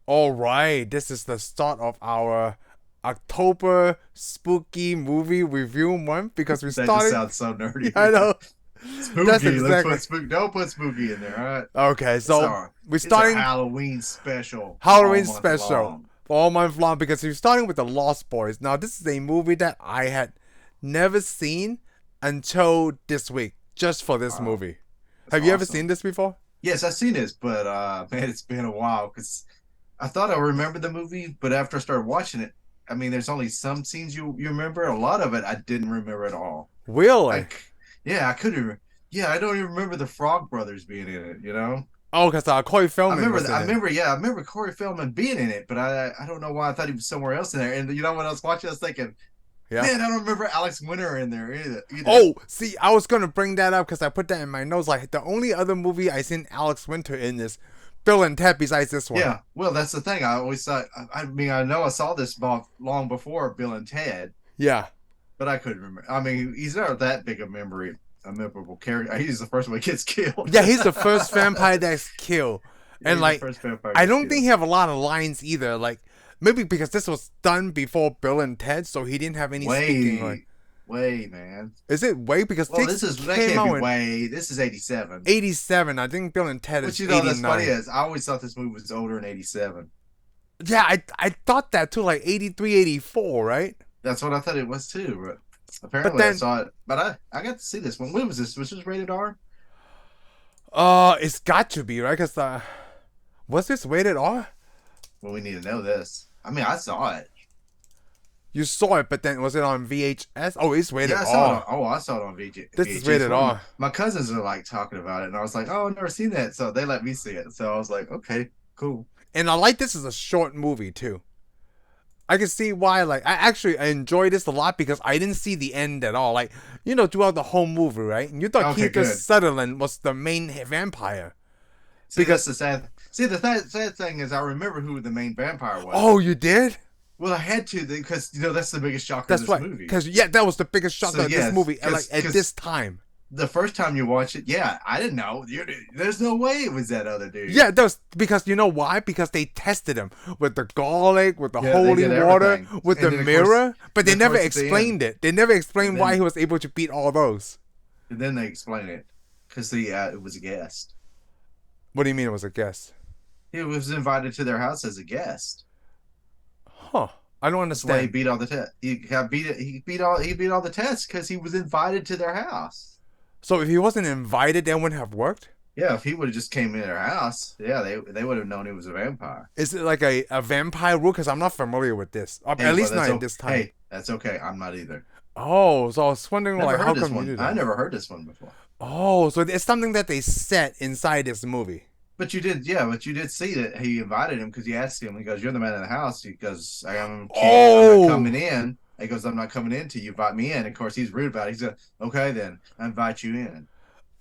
All right, this is the start of our October spooky movie review month because we're That just starting. sounds so nerdy. I know. That's Spooky. Let's exactly. put spooky. Don't put spooky in there. All right. Okay, It's so our we're it's our starting Halloween special all Halloween month special long. for all month long because we're starting with the Lost Boys. Now, this is a movie that I had never seen until this week, just for this Wow, movie. that's Have you ever seen awesome. this before? Yes, I've seen this, but man, it's been a while because I thought I remembered the movie, but after I started watching it, I mean, there's only some scenes you remember. A lot of it I didn't remember at all. Really? Like, yeah, I couldn't. Yeah, I don't even remember the Frog Brothers being in it. Oh, because Corey Feldman was in I it. remember, yeah, I remember Corey Feldman being in it, but I don't know why I thought he was somewhere else in there. And when I was watching, I was thinking, Yeah. man, I don't remember Alex Winter in there either. Oh, see, I was gonna bring that up because I put that in my notes. Like the only other movie I seen Alex Winter in is Bill and Ted. Besides this one, Yeah, well, that's the thing. I always thought. I mean, I know I saw this long before Bill and Ted, yeah, but I couldn't remember. I mean, he's not that big a memorable character. He's the first one that gets killed. yeah, he's the first vampire that's killed, Yeah, and he's the like first vampire I gets don't think killed. he have a lot of lines either. Like maybe because this was done before Bill and Ted, so he didn't have any speaking line. Way, way, man. Is it way because Well, this that came can't be out in way. This is 87. '87? I think Bill and Ted But is that's funny '89. is I always thought this movie was older than 87. Yeah, I thought that too, like '83, '84, right? That's what I thought it was too. But But apparently I then saw it. But I got to see this one. When was this? Was this rated R? it's got to be right because was this rated R? Well, we need to know this. I mean, I saw it. You saw it, but then was it on VHS? Oh, it's rated Yeah, I saw it. R. I saw it on This is VHS. rated R. My cousins are like talking about it, and I was like, "Oh, I've never seen that." So they let me see it. So I was like, "Okay, cool." And I like this is a short movie too. I can see why. Like, I enjoy this a lot because I didn't see the end at all. Like, throughout the whole movie, right? And you thought Okay, Kiefer good. Sutherland was the main vampire See, that's because the sad. See, the sad thing is, I remember who the main vampire was. oh, you did? Well, I had to because that's the biggest shocker of That's this right. movie. Because yeah, that was the biggest shock So of this yes, movie. Like at this time. the first time you watch it, yeah, I didn't know. There's no way it was that other dude. Yeah, that was because you know why? Because they tested him with the garlic, with the Yeah, they holy did water, everything, with the and then of course, mirror, but they of never course at the end, explained it. They never and explained why he was able to beat all those. then they explain it because it was a guest. What do you mean it was a guess? He was invited to their house as a guest. Huh. I don't That's why he understand. beat all the tests. He beat all the tests because he was invited to their house. So if he wasn't invited, that wouldn't have worked? Yeah, if he would have just came in their house, yeah, they would have known he was a vampire. Is it like a vampire rule? Because I'm not familiar with this. Hey, At well, least not in this time. hey, that's okay. I'm not either. Oh, so I was wondering, Never like, how heard this come you one. do I that? never heard this one before. Oh, so it's something that they set inside this movie. But you did, yeah. But you did see that he invited him because he asked him. He goes, "You're the man in the house." He goes, I'm not Oh, coming in." He goes, "I'm not coming in till you invite me in." Of course, he's rude about it. He said, "Okay, then I invite you in."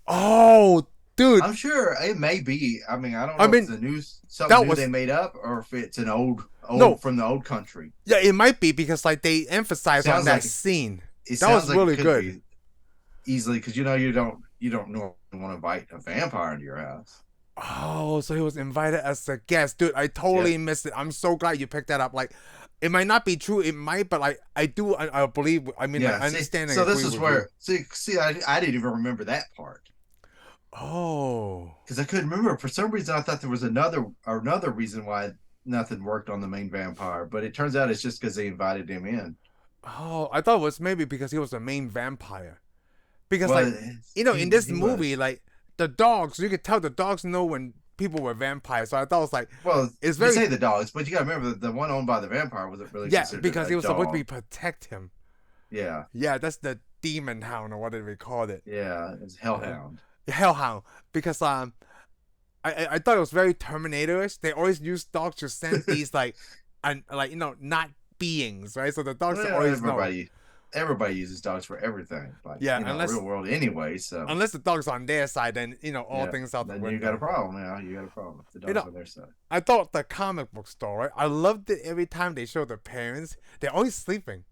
oh, dude. I'm sure it may be. I mean, I don't I know if it's mean, something that new was they made up or if it's an old no. from the old country. Yeah, it might be because like they emphasize on Sounds that like scene. it That was sounds like it really could good. be easily because you don't normally want to invite a vampire into your house. Oh, so he was invited as a guest, dude. I totally Yep. missed it. I'm so glad you picked that up. Like, it might not be true. It might, but like I do. I believe. I mean, I Yeah. See, understand and so this agree is with you. where I didn't even remember that part. Oh, Because I couldn't remember. For some reason, I thought there was another reason why nothing worked on the main vampire, but it turns out it's just because they invited him in. oh, I thought it was maybe because he was the main vampire. Because like Well, in this he movie, was. like the dogs, you could tell the dogs know when people were vampires. So I thought it was like Well, it's you very say the dogs, but you got to remember that the one owned by the vampire wasn't really yeah considered because a he was supposed to be dog. protect him. Yeah, Yeah, that's the demon hound or whatever they called it. yeah, it's Uh, hellhound. Hellhound. Because I thought it was very Terminator-ish. They always use dogs to sense these like and like not beings, right? So the dogs Well, always know. everybody uses dogs for everything, like Yeah, real world anyway. So unless the dog's on their side, then all yeah, things out the then you got a window. problem. Yeah, you got a problem. If the You dog's know, on their side. I thought the comic book store, right? I loved it every time they show the parents. They're always sleeping.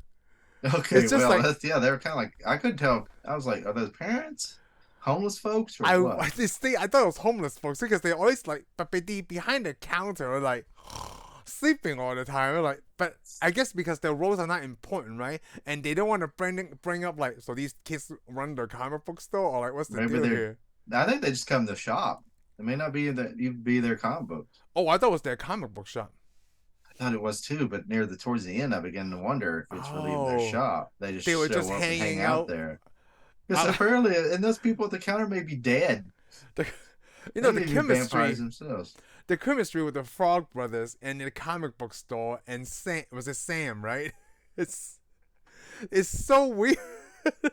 Okay, It's just well, like they were kind of like I couldn't tell. I was like, are those parents homeless folks or I what? I just think I thought it was homeless folks because they always like but behind the counter like sleeping all the time. Like, but I guess because their roles are not important, right? And they don't want to bring up like, so these kids run their comic book store, or like, what's the Maybe deal they're. here? I think they just come to shop. It may not be even be their comic books. Oh, I thought it was their comic book shop. I thought it was too, but towards the end, I began to wonder if it's really their shop. They just were show just up hanging and hang out out there. Because apparently, and those people at the counter may be dead. The They the may be chemistry, vampires themselves. the chemistry with the Frog Brothers and the comic book store and Sam, right? It's so weird.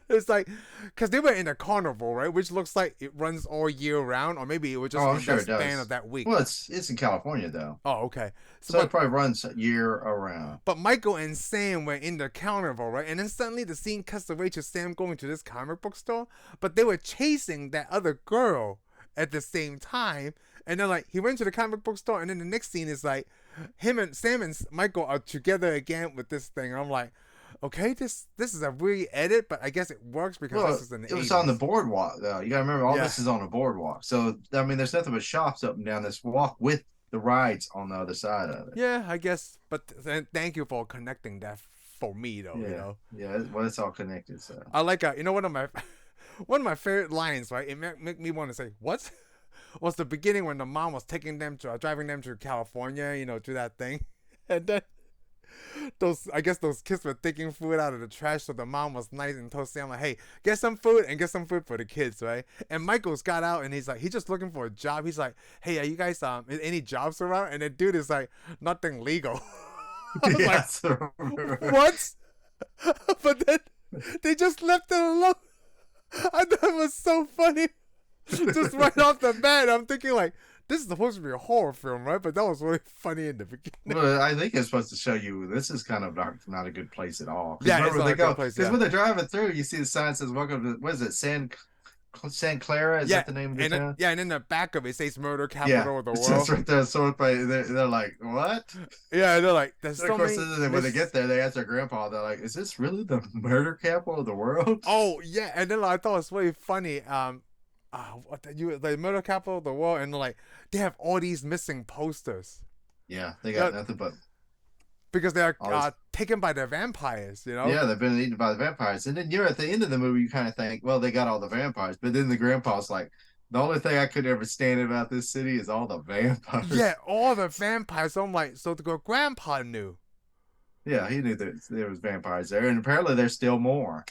It's like, because they were in a carnival, right? Which looks like it runs all year round, or maybe it was just in sure the span of that week. Well, it's in California though. Oh, okay. So it probably runs year around. But Michael and Sam were in the carnival, right? And then suddenly the scene cuts away to Sam going to this comic book store, but they were chasing that other girl at the same time. And then like he went to the comic book store, and then the next scene is like him and Sam and Michael are together again with this thing. I'm like, okay, this is a weird edit, but I guess it works because this is in the 80s. It was on the boardwalk though. You gotta remember all this is on a boardwalk. So I mean there's nothing but shops up and down this walk with the rides on the other side of it. Yeah, I guess. But thank you for connecting that for me though, yeah. you know. Yeah, well it's all connected, so I like one of my favorite lines, right? It make me want to say, what? Was the beginning when the mom was driving them to California, you know, to that thing. And then those kids were taking food out of the trash, so the mom was nice and told Sam like, hey, get some food for the kids, right? And Michael's got out and he's just looking for a job. He's like, hey, are you guys any jobs around? And the dude is like, nothing legal. yes. Like, what? But then they just left it alone. I thought it was so funny. Just right off the bat, I'm thinking like, this is supposed to be a horror film, right? But that was really funny in the beginning. Well, I think it's supposed to show you this is kind of not a good place at all. Yeah, it's not a good place. Because when they're driving through, you see the sign says "Welcome to," what is it, San Clara? Is that the name of the town? Yeah, and in the back of it says "Murder Capital of the World." It's right there. So they're like, what? Yeah, they're like, there's so many. When they get there, they ask their grandpa. They're like, is this really the murder capital of the world? Oh yeah, and then I thought it was really funny. The murder capital of the world, and like they have all these missing posters. Yeah, they got nothing but because they're taken by the vampires, you know. Yeah, they've been eaten by the vampires, and then you're at the end of the movie, you kind of think, well, they got all the vampires, but then the grandpa's like, the only thing I could ever stand about this city is all the vampires. Yeah, all the vampires. So I'm like, so the grandpa knew. Yeah, he knew that there was vampires there, and apparently there's still more.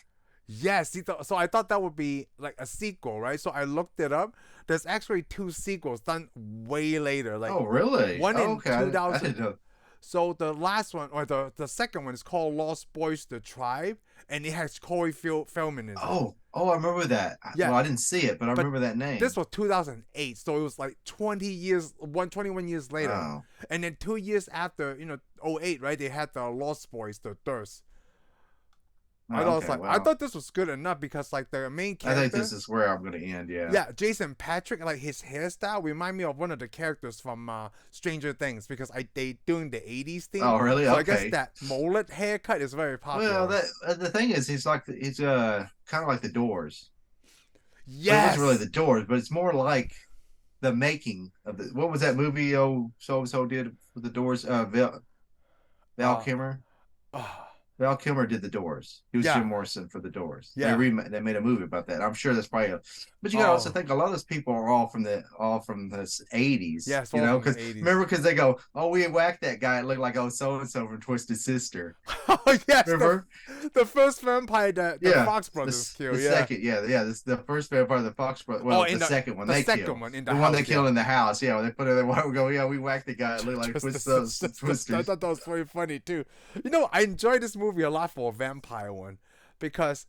Yes, so I thought that would be like a sequel, right? So I looked it up. There's actually 2 sequels done way later. Like, oh, really? One in 2000. I didn't know. So the last one, or the second one, is called Lost Boys: The Tribe, and it has Corey Feldman in it. Oh, I remember that. Yeah. Well, I didn't see it, but I remember that name. This was 2008, so it was like 21 years later. Oh. And then 2 years after, 2008, right? They had the Lost Boys: The Thirst. I thought this was good enough because like the main character. I think this is where I'm gonna end. Yeah. Yeah, Jason Patric, like his hairstyle remind me of one of the characters from Stranger Things because they doing the 80s theme. Oh, really? So okay. I guess that mullet haircut is very popular. Well, the thing is, he's kind of like the Doors. Yes. It wasn't really the Doors, but it's more like the making of the. What was that movie? So did with the Doors? Val Kilmer. Val Kilmer did the Doors. He was Jim Morrison for the Doors. Yeah, they made a movie about that. I'm sure that's probably. But you gotta also think a lot of those people are all from the 80s. Yes, because remember they go, oh, we whacked that guy. It looked like so and so from Twisted Sister. Oh yes, remember the first vampire that the Fox brothers killed. The second, This the first vampire the Fox brothers. Well, the second one they killed. The one they killed in the house. Yeah, when they put it in. We go, we whacked the guy. It looked like Twisters. I thought that was very funny too. I enjoyed this movie a lot for a vampire one because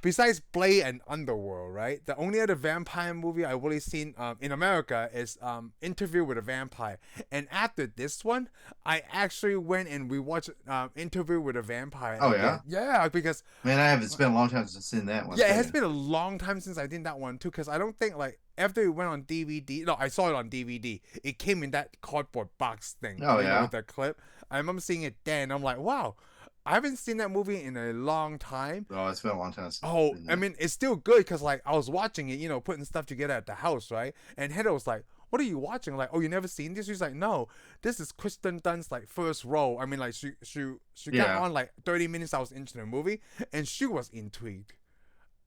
besides Blade and Underworld, right? The only other vampire movie I've really seen in America is Interview with a Vampire. And after this one, I actually went and rewatched Interview with a Vampire. Oh, yeah? Yeah, because... Man, it's been a long time since I've seen that one. Yeah, it has been a long time since I did that one, too, because I don't think, after it went on DVD... No, I saw it on DVD. It came in that cardboard box thing. Oh, yeah? With the clip. I remember seeing it then. I'm like, wow. I haven't seen that movie in a long time. Oh, it's been a long time. It's still good because I was watching it, putting stuff together at the house, right? And Heather was like, what are you watching? Like, oh, you never seen this? She's like, no, this is Kristen Dunst's like first role. I mean, like she got on like 30 minutes. I was into the movie, and she was intrigued.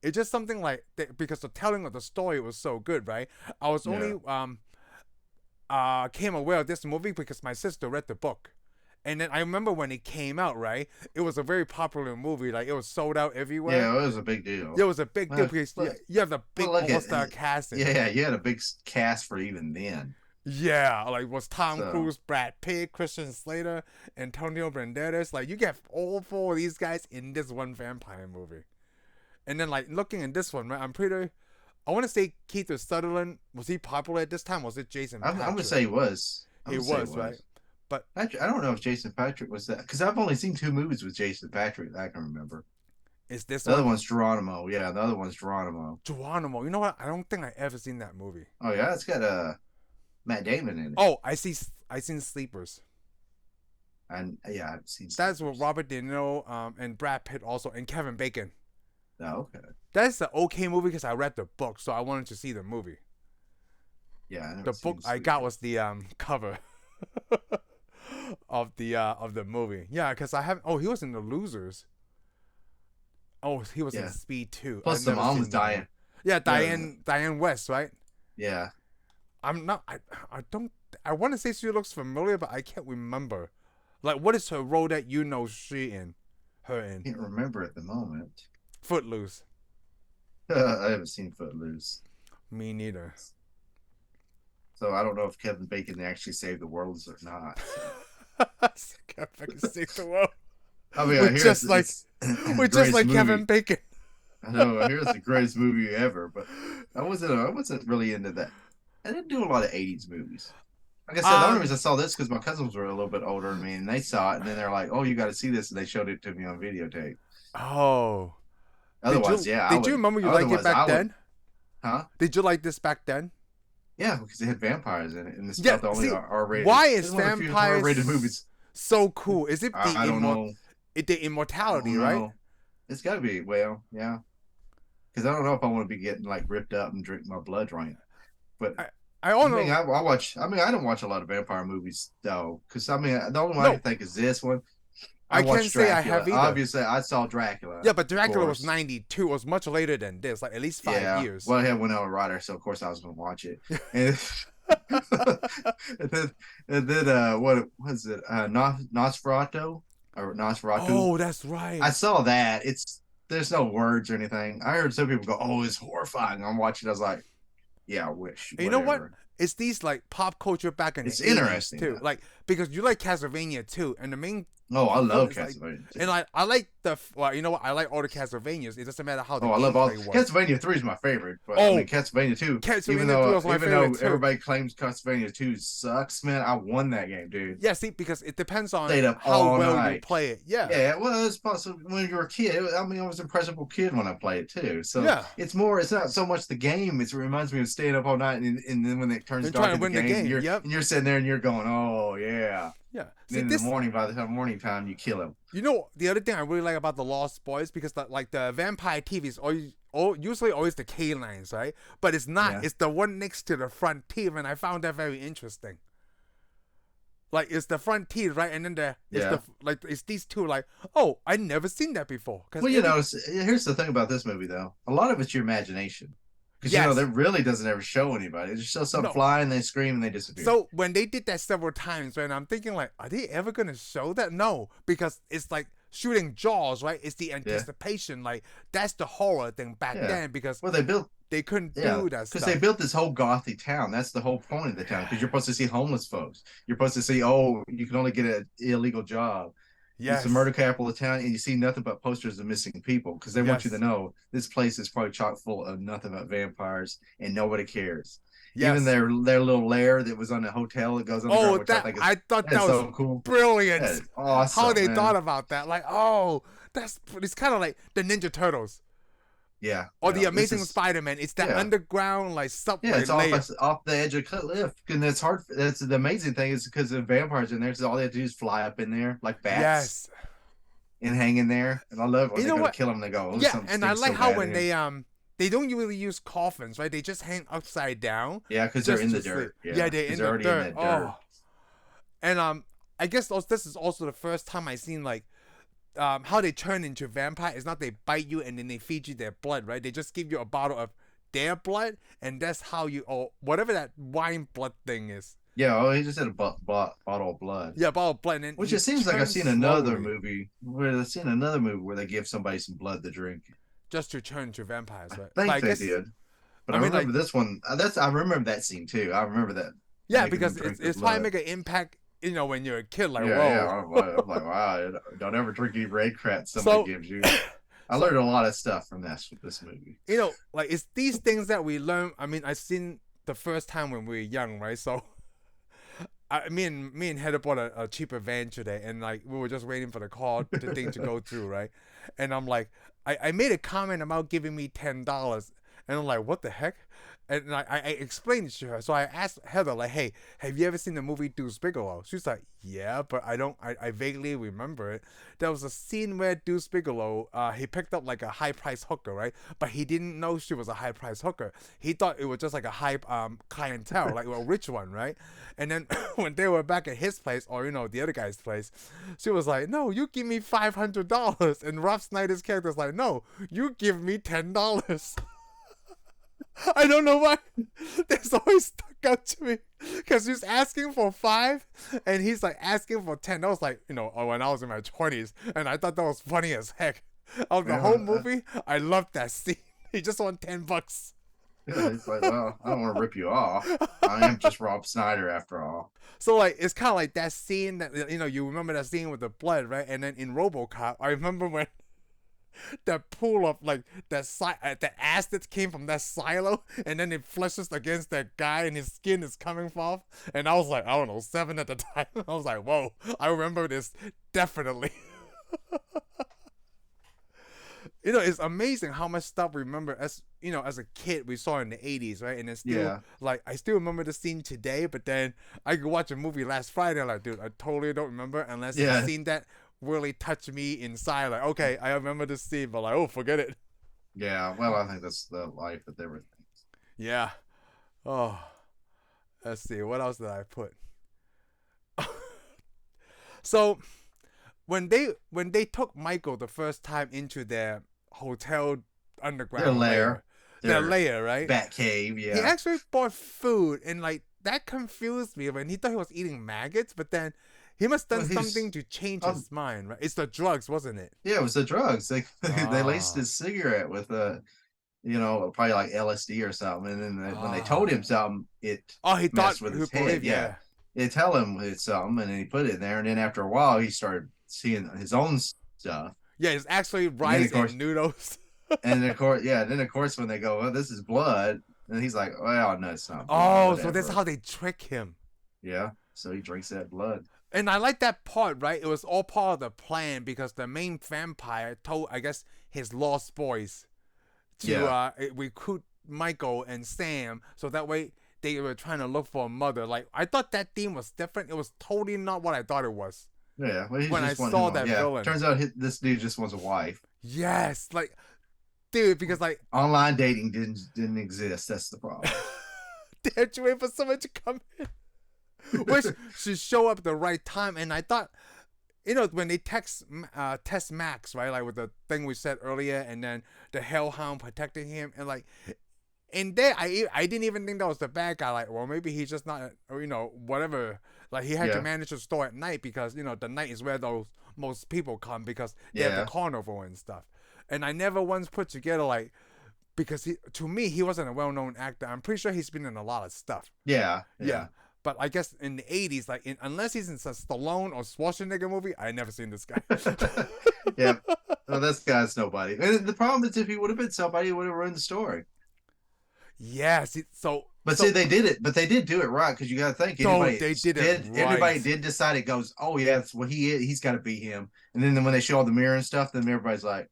It's just something like because the telling of the story was so good, right? I was only came aware of this movie because my sister read the book. And then I remember when it came out, right? It was a very popular movie. Like, it was sold out everywhere. Yeah, it was a big deal. It was a big deal because you have the big all-star cast. Yeah, you had a big cast for even then. Yeah, like, was Tom Cruise, Brad Pitt, Christian Slater, Antonio Banderas. Like, you get all 4 of these guys in this one vampire movie. And then, like, looking at this one, right, I want to say Kiefer Sutherland. Was he popular at this time? Was it Jason Patric? I'm going to say he was. He was, right? But I don't know if Jason Patric was that, because I've only seen 2 movies with Jason Patric that I can remember. Is this the other one's Geronimo? Yeah, the other one's Geronimo. Geronimo. You know what? I don't think I ever seen that movie. Oh yeah, it's got Matt Damon in it. Oh, I seen Sleepers. And yeah, I've seen. That's with Robert De Niro, and Brad Pitt also, and Kevin Bacon. Oh, okay. That's the okay movie because I read the book, so I wanted to see the movie. Yeah, the book I got was the cover. of the movie. Yeah, because I haven't. Oh, he was in The Losers. Oh, he was in Speed 2. Plus the mom was Dianne. Yeah, Dianne Wiest, right? Yeah. I'm not. I don't. I want to say she looks familiar, but I can't remember. Like, what is her role that you know her in? I can't remember at the moment. Footloose. I haven't seen Footloose. Me neither. So I don't know if Kevin Bacon actually saved the world or not. Kevin Bacon saved the world. I mean, we're just like Kevin Bacon. I know. I hear it's the greatest movie ever, but I wasn't really into that. I didn't do a lot of '80s movies. Like I said, the only reason I saw this because my cousins were a little bit older than me, and they saw it, and then they're like, "Oh, you got to see this," and they showed it to me on videotape. Oh. Otherwise, Did you remember you liked it back then? Huh? Did you like this back then? Yeah, because it had vampires in it, and it's not the only R-rated. Why is vampires R-rated movies so cool? Is it I don't know. The immortality, right? It's got to be. Well, yeah. Because I don't know if I want to be getting like ripped up and drink my blood right. But I don't know. I watch. I mean, I don't watch a lot of vampire movies though, because I mean, the only one I can think is this one. I can't say I have either. Obviously, I saw Dracula. Yeah, but Dracula was 92. It was much later than this, like at least 5 years. Well, I had Winona Ryder, so of course I was going to watch it. And, and then what was it? Nosferatu or Nosferatu? Oh, that's right. I saw that. There's no words or anything. I heard some people go, "Oh, it's horrifying." I'm watching. I was like, "Yeah, I wish." You know what? It's these like pop culture back in the 80s interesting too, like because you like Castlevania too, and the main. Oh, I love Castlevania. And like I like you know what? I like all the Castlevanias. It doesn't matter how. I love all. Castlevania 3 is my favorite, but I mean Castlevania 2. Even though everybody claims Castlevania 2 sucks, man, I won that game, dude. Yeah, see, because it depends on how well you play it. Yeah. Yeah, well, it's possible when you're a kid. I mean, I was a impressionable kid when I played it too. So yeah. It's not so much the game. It reminds me of staying up all night, and then when it turns dark in the game, and you're sitting there and you're going, "Oh yeah." Yeah. See, in the morning, by the time morning time, you kill him. You know, the other thing I really like about the Lost Boys, because the vampire TV is usually always the canines, right? But it's not. Yeah. It's the one next to the front teeth, and I found that very interesting. Like, it's the front teeth, right? And then it's these two, like, oh, I never seen that before. Well, here's the thing about this movie, though. A lot of it's your imagination. Because, that really doesn't ever show anybody. It just shows some fly and they scream and they disappear. So, when they did that several times, right, I'm thinking, like, are they ever going to show that? No, because it's like shooting Jaws, right? It's the anticipation. Yeah. Like, that's the horror thing back then because they couldn't do that stuff. Because they built this whole gothy town. That's the whole point of the town. Because you're supposed to see homeless folks. You're supposed to see, you can only get an illegal job. Yes. It's the murder capital of town, and you see nothing but posters of missing people because they want you to know this place is probably chock full of nothing but vampires, and nobody cares. Yes. Even their little lair that was on the hotel that goes underground. Which I thought that was so cool. Brilliant. That is awesome, how they thought about that. Like, it's kind of like the Ninja Turtles. Yeah. Or the Amazing Spider-Man. It's that underground, like, subway layer. It's off the edge of a cliff. And it's hard. That's the amazing thing is because the vampires in there, so all they have to do is fly up in there like bats. Yes. And hang in there. And I love it when they go to kill them, they go, and I like how when they they don't really use coffins, right? They just hang upside down. Yeah, because they're in the dirt. Yeah, they're in the already dirt. In that dirt. Oh. And I guess this is also the first time I seen like how they turn into vampire. It's not they bite you and then they feed you their blood, right? They just give you a bottle of their blood, and that's how you, or whatever that wine blood thing is. Yeah, he just had a bottle of blood. Yeah, bottle of blood. And which it seems like I've seen another movie where they give somebody some blood to drink. Just to turn into vampires, right? I think they did. But I remember this one. I remember that scene too. I remember that. Yeah, because it's probably make an impact, when you're a kid. Like, whoa. Yeah, I'm like, wow, don't ever drink any red crap somebody gives you. I learned a lot of stuff from this movie. Like it's these things that we learn. I mean, I seen the first time when we were young, right? So, me and Heather bought a cheaper van today, and like we were just waiting for the thing to go through, right? And I'm like, I made a comment about giving me $10, and I'm like, what the heck? And I explained it to her. So I asked Heather, like, hey, have you ever seen the movie Deuce Bigalow? She's like, yeah, but I vaguely remember it. There was a scene where Deuce Bigalow, he picked up like a high-priced hooker, right? But he didn't know she was a high-priced hooker. He thought it was just like a high clientele, like a rich one, right? And then when they were back at his place, or, the other guy's place, she was like, no, you give me $500. And Rob Schneider's character's like, no, you give me $10. I don't know why. That's always stuck out to me. Because he's asking for $5 and he's like asking for $10. That was like, when I was in my 20s. And I thought that was funny as heck. Of the whole movie, I loved that scene. He just won $10. Yeah, he's like, well, I don't want to rip you off. I am just Rob Schneider after all. So like, it's kind of like that scene that, you remember that scene with the blood, right? And then in RoboCop, I remember when that pool of like that acid came from that silo, and then it flushes against that guy, and his skin is coming off. And I was like, I don't know, 7 at the time. I was like, whoa, I remember this definitely. It's amazing how much stuff we remember as a kid we saw in the 80s, right? And it's still like I still remember the scene today, but then I could watch a movie last Friday, like, dude, I totally don't remember unless you've seen that really touched me inside. Like, okay, I remember this scene, but like, oh, forget it. Yeah, well, I think that's the life with everything. Yeah. Oh, let's see, what else did I put? So when they took Michael the first time into their hotel underground their lair, right? Bat cave, yeah. He actually bought food, and like that confused me when he thought he was eating maggots, but then he must have done something to change his mind, right? It's the drugs, wasn't it? Yeah, it was the drugs. They laced his cigarette with probably like LSD or something, and then when they told him something, he thought with his head. Yeah, they tell him it's something, and then he put it in there, and then after a while, he started seeing his own stuff. Yeah, it's actually rice and noodles. And of course, when they go, "Oh, this is blood," and he's like, "Well, no, it's not." Oh, so that's how they trick him. Yeah, so he drinks that blood. And I like that part, right? It was all part of the plan because the main vampire told, I guess, his lost boys to recruit Michael and Sam, so that way they were trying to look for a mother. Like, I thought that theme was different. It was totally not what I thought it was. Yeah, well, when I saw that villain. Turns out this dude just wants a wife. Yes, like, dude, because like online dating didn't exist. That's the problem. They had to wait for someone to come in. Which should show up at the right time. And I thought, when they test Max, right, like with the thing we said earlier, and then the Hellhound protecting him, and like, and there I didn't even think that was the bad guy. Like, well, maybe he's just not, whatever. Like, he had to manage the store at night because the night is where most people come because they have the carnival and stuff. And I never once put together like, because to me he wasn't a well-known actor. I'm pretty sure he's been in a lot of stuff. Yeah. But I guess in the 80s, like, unless he's in some Stallone or Schwarzenegger movie, I never seen this guy. Yeah. Well, this guy's nobody. And the problem is if he would have been somebody, he would have ruined the story. Yeah. See, they did it. But they did do it right, because you got to think. Everybody did decide it goes, oh, yeah, that's what he is. He's got to be him. And then when they show the mirror and stuff, then everybody's like,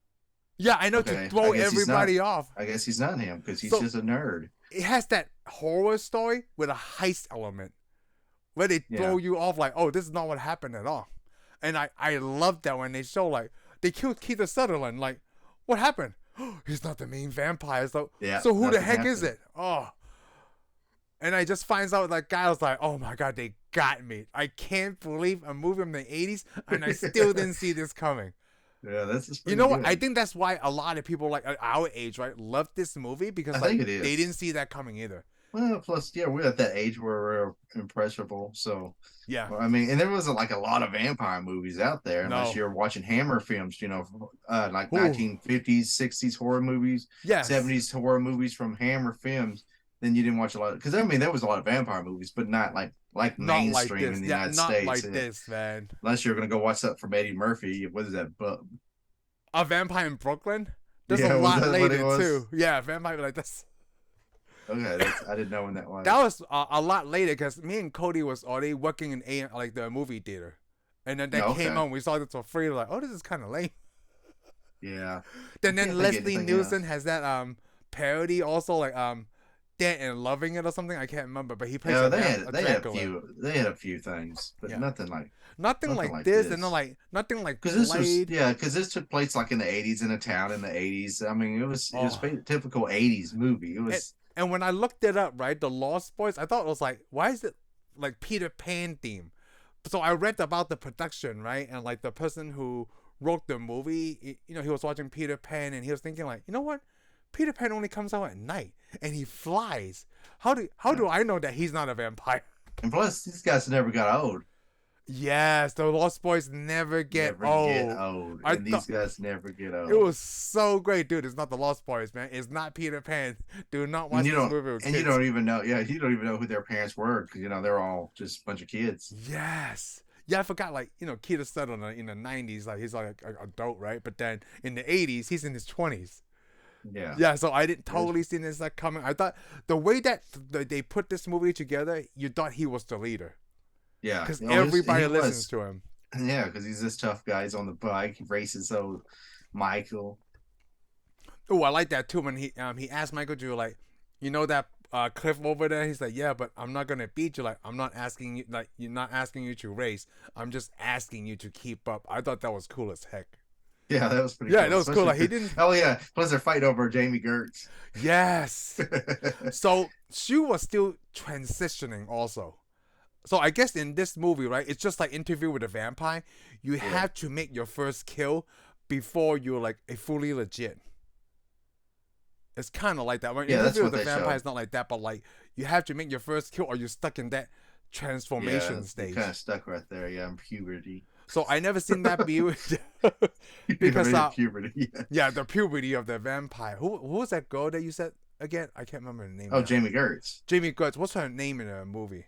yeah, I know, to throw everybody off. I guess he's not him, because he's just a nerd. It has that horror story with a heist element where they throw you off like, oh, this is not what happened at all. And I love that when they show, like, they killed Kiefer Sutherland. Like, what happened? he's not the main vampire. So, Yeah, so who the heck happened. is it? Oh. And I just finds out that guy was like, oh my God, they got me. I can't believe a movie from the 80s and I still didn't see this coming. Yeah, that's just You know what? I think that's why a lot of people like our age, right, love this movie because I like think it is. they didn't see that coming either. Well, plus, yeah, we're at that age where we're impressionable. So, Yeah. I mean, and there wasn't like a lot of vampire movies out there unless No. you're watching Hammer films, like Ooh. 1950s, 60s horror movies, Yes. 70s horror movies from Hammer films. Then you didn't watch a lot because I mean there was a lot of vampire movies, but not like Not mainstream like this. in the Yeah, United not States. like this, man. Unless you're gonna go watch something from Eddie Murphy. What is that? A Vampire in Brooklyn? There's Yeah, a was lot that what it later was? too. Yeah, Vampire like this. Okay, I didn't know when that was. That was a lot later because me and Cody was already working in like the movie theater, and then that came on. We saw it for free. Like, oh, this is kind of lame. Yeah. Then Can't think Leslie anything Nielsen else. has that parody also like Dead and Loving It or something. I can't remember, but he plays Yeah, a they Dracula. had a few things, but Yeah. nothing like Nothing like this, and then like nothing like Blade. because this took place like in the 80s in a town in the 80s. I mean, it was a typical 80s movie. It was And when I looked it up, right, the Lost Boys, I thought it was like, why is it like Peter Pan theme? So I read about the production, right, and like the person who wrote the movie, he was watching Peter Pan and he was thinking like, you know what, Peter Pan only comes out at night and he flies. How do I know that he's not a vampire? and plus these guys never got old. Yes, the Lost Boys never get old. And these guys never get old. It was so great, dude. It's not the Lost Boys, man. It's not Peter Pan. Do not watch this movie with kids. You don't even know. Yeah, you don't even know who their parents were because they're all just a bunch of kids. Yes. Yeah, I forgot. Like Kiefer Sutherland in the 90s, like he's like an adult, right? But then in the 80s, he's in his 20s. Yeah. Yeah. So I didn't totally see this like coming. I thought the way that they put this movie together, you thought he was the leader. Yeah, because everybody listens to him. Yeah, because he's this tough guy. He's on the bike. He races Michael. Oh, I like that too. When he asked Michael to like, that cliff over there. He's like, yeah, but I'm not gonna beat you. Like, I'm not asking you. Like, you're not asking you to race. I'm just asking you to keep up. I thought that was cool as heck. Yeah, that was pretty. Yeah, cool. That was cool. Like he didn't. Oh yeah, plus they're fighting over Jami Gertz. Yes. So she was still transitioning also. So I guess in this movie, right, it's just like Interview with a Vampire. You have to make your first kill before you're like a fully legit. It's kind of like that. Right? Interview with a Vampire is not like that, but like you have to make your first kill or you're stuck in that transformation stage. You're kind of stuck right there. Yeah, in puberty. So I never seen that because puberty. Yeah, the puberty of the vampire. Who was that girl that you said again? I can't remember the name. Oh, Jami Gertz. Jami Gertz. What's her name in the movie?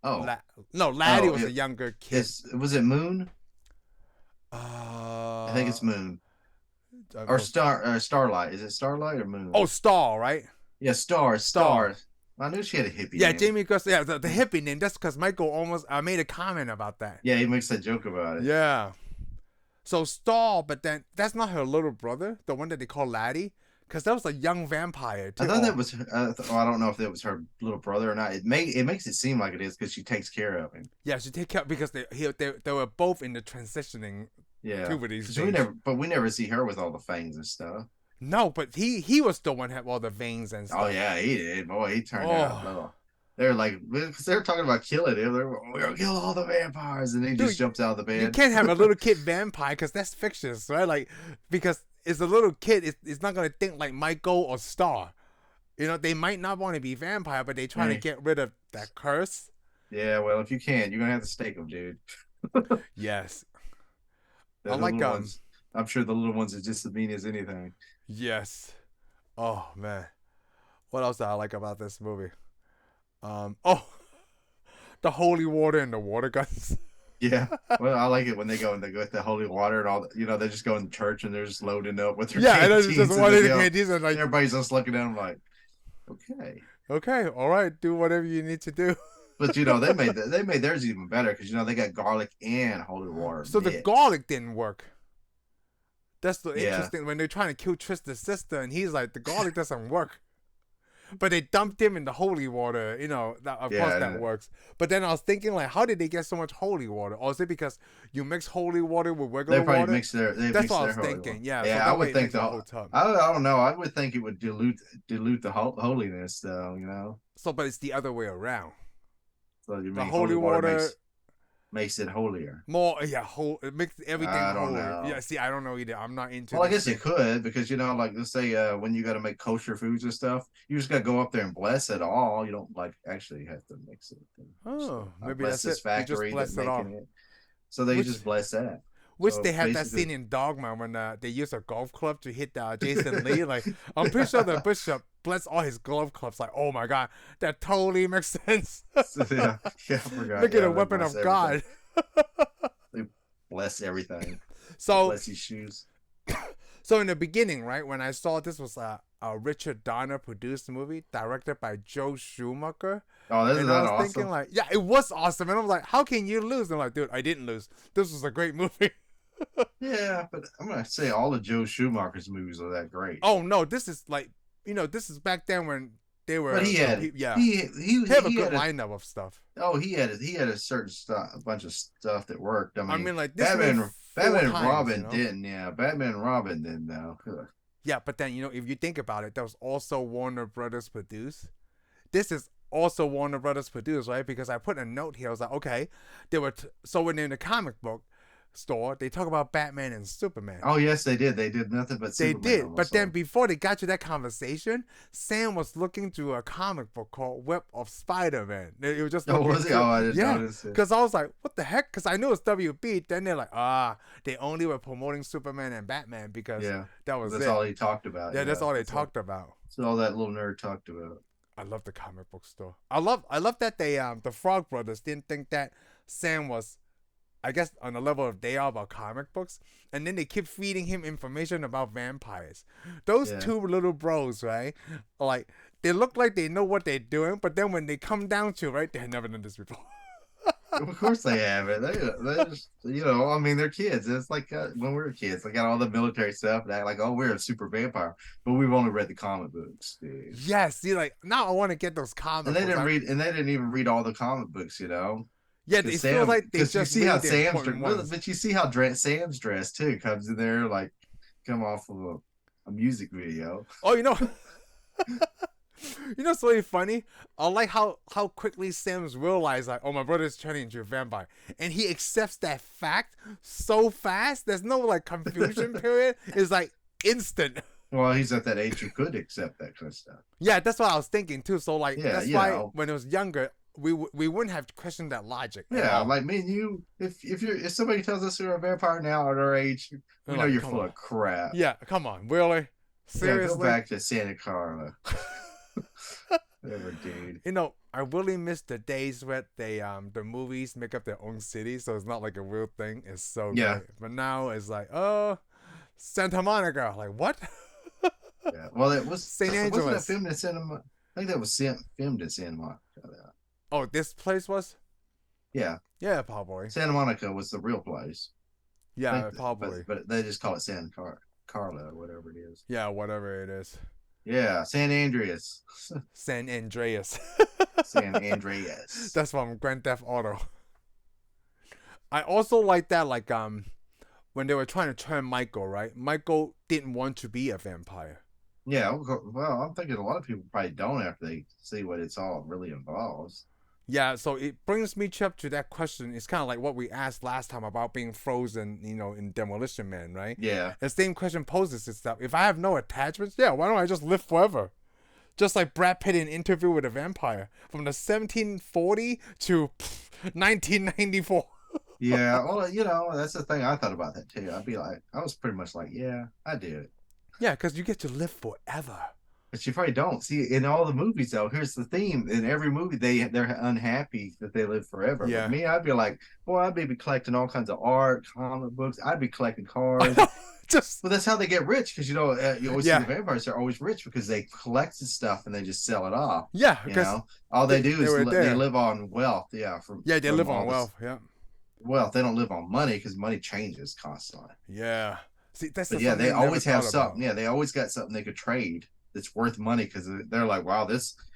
Oh, Laddie was a younger kid. Was it Moon? I think it's Moon. Or Starlight. Is it Starlight or Moon? Oh, Star, right? Yeah, Star. I knew she had a hippie name. Jami Gertz. Yeah, the hippie name. That's because Michael almost made a comment about that. Yeah, he makes that joke about it. Yeah. So Star, but then that's not her little brother, the one that they call Laddie. Because that was a young vampire, too. I thought that was. I don't know if that was her little brother or not. It makes it seem like it is because she takes care of him. Yeah, she takes care because they were both in the transitioning puberty stage. We never see her with all the fangs and stuff. No, but he was the one that had all the veins and stuff. Oh yeah, he did. Boy, he turned out. They're like, because they're talking about killing him. We're gonna kill all the vampires, and he just jumps out of the bed. You can't have a little kid vampire because that's fictitious, right? Like because. It's a little kid. It's not gonna think like Michael or Star. They might not want to be vampire, but they trying to get rid of that curse. Yeah, well, if you can, you're gonna have to stake them, dude. Yes. I like ones. I'm sure the little ones are just as mean as anything. Yes. Oh man, what else do I like about this movie? The holy water and the water guns. Yeah, well, I like it when they go with the holy water and all. They just go in church and they're just loading up with their and it's just one of the candies and like everybody's just looking at them like, okay, all right, do whatever you need to do. But they made theirs even better because they got garlic and holy water. So the garlic didn't work. That's the interesting when they're trying to kill Tristan's sister, and he's like, the garlic doesn't work. But they dumped him in the holy water. You know, of course that works. But then I was thinking, like, how did they get so much holy water? Or is it because you mix holy water with regular water? They probably mix their. That's what I was thinking. Yeah, yeah. So I would think the whole tub. I don't know. I would think it would dilute the holiness, though. You know. So, but it's the other way around. So you the mean holy water makes it holier. More, yeah, it makes everything I don't holier. know. Yeah, see, I don't know either. I'm not into. Well, I guess you could, because you know, like, let's say when you got to make kosher foods and stuff, you just got to go up there and bless it all. You don't like actually have to mix it. Maybe that's it. Factory that's making it. So they just bless that. Wish they had that scene in Dogma when they use a golf club to hit Jason Lee. Like, I'm pretty sure the bishop blessed all his golf clubs. Like, oh my god, that totally makes sense. yeah, I forgot. Make it a weapon of God. They bless everything. So bless his shoes. So in the beginning, right, when I saw this was a Richard Donner produced movie directed by Joel Schumacher. Oh, this is I was awesome. thinking, like, yeah, it was awesome. And I was like, how can you lose? And I'm like, dude, I didn't lose. This was a great movie. Yeah, but I'm gonna say all of Joe Schumacher's movies are that great. Oh no, this is like, this is back then when they were. But he had a good lineup of stuff. Oh, he had a certain a bunch of stuff that worked. I mean like this Batman and Robin times, didn't. Yeah, Batman and Robin didn't though. Yeah, but then if you think about it, that was also Warner Brothers produced. This is also Warner Brothers produced, right? Because I put a note here. I was like, okay, they were so when they're in the comic book store, they talk about Batman and Superman. Oh yes, they did. They did nothing but Superman. They did, but then before they got to that conversation, Sam was looking through a comic book called Web of Spider-Man. It was just was it? Oh, I didn't notice it. Because I was like, what the heck? Because I knew it's WB. Then they're like, they only were promoting Superman and Batman because that's all he talked about. Yeah, that's all they talked about. That's all that little nerd talked about. I love the comic book store. I love that they the Frog Brothers didn't think that Sam was, I guess, on the level of they are about comic books, and then they keep feeding him information about vampires. Those two little bros, right? Like, they look like they know what they're doing, but then when they come down to, right, they had never done this before. Of course they have it. They just, I mean, they're kids. It's like when we were kids, they got all the military stuff and act like, oh, we're a super vampire, but we've only read the comic books, dude. Yes, see, like, now I want to get those comic books. And they didn't even read all the comic books, Yeah, it feels like they just you see how Sam's dressed, but you see how Sam's dressed too. Comes in there like come off of a music video. Oh, it's really funny. I like how quickly Sam's realized, like, oh, my brother's turning into a vampire, and he accepts that fact so fast. There's no like confusion period. It's like instant. Well, he's at that age you could accept that kind of stuff. Yeah, that's what I was thinking too. So like, that's why when I was younger, we wouldn't have questioned that logic. Yeah, like me and you, if somebody tells us you're a vampire now at our age, we know you're full of crap. Yeah, come on, really? Seriously? Yeah, go back to Santa Clara. Whatever, dude. I really miss the days where the movies make up their own city, so it's not like a real thing. It's so great. But now it's like, oh, Santa Monica. Like, what? Yeah. Well, it was St. Angeles. Wasn't that filmed in Santa Monica? I think that was filmed in Santa Monica. Oh, this place was? Yeah. Yeah, probably. Santa Monica was the real place. Yeah, probably. But they just call it Santa Carla or whatever it is. Yeah, whatever it is. Yeah, San Andreas. San Andreas. San Andreas. That's from Grand Theft Auto. I also like that, like, when they were trying to turn Michael, right? Michael didn't want to be a vampire. Yeah, well, I'm thinking a lot of people probably don't after they see what it's all really involves. Yeah, so it brings me up to that question. It's kind of like what we asked last time about being frozen, in Demolition Man, right? Yeah. The same question poses itself. If I have no attachments, why don't I just live forever? Just like Brad Pitt in Interview with a Vampire. From the 1740 to 1994. Yeah, well, that's the thing. I thought about that too. I was pretty much like, yeah, I do it. Yeah, because you get to live forever. But you probably don't. See, in all the movies, though, here's the theme. In every movie, they're unhappy that they live forever. Yeah. But me, I'd be like, boy, I'd be collecting all kinds of art, comic books. I'd be collecting cars. Well, that's how they get rich, because, you always see the vampires are always rich because they collect the stuff and they just sell it off. Yeah. All they do is they live on wealth. Yeah. They live on wealth. Yeah. Wealth. They don't live on money because money changes constantly. Yeah. See, they always have something. Yeah, they always got something they could trade. it's worth money because they're like, wow,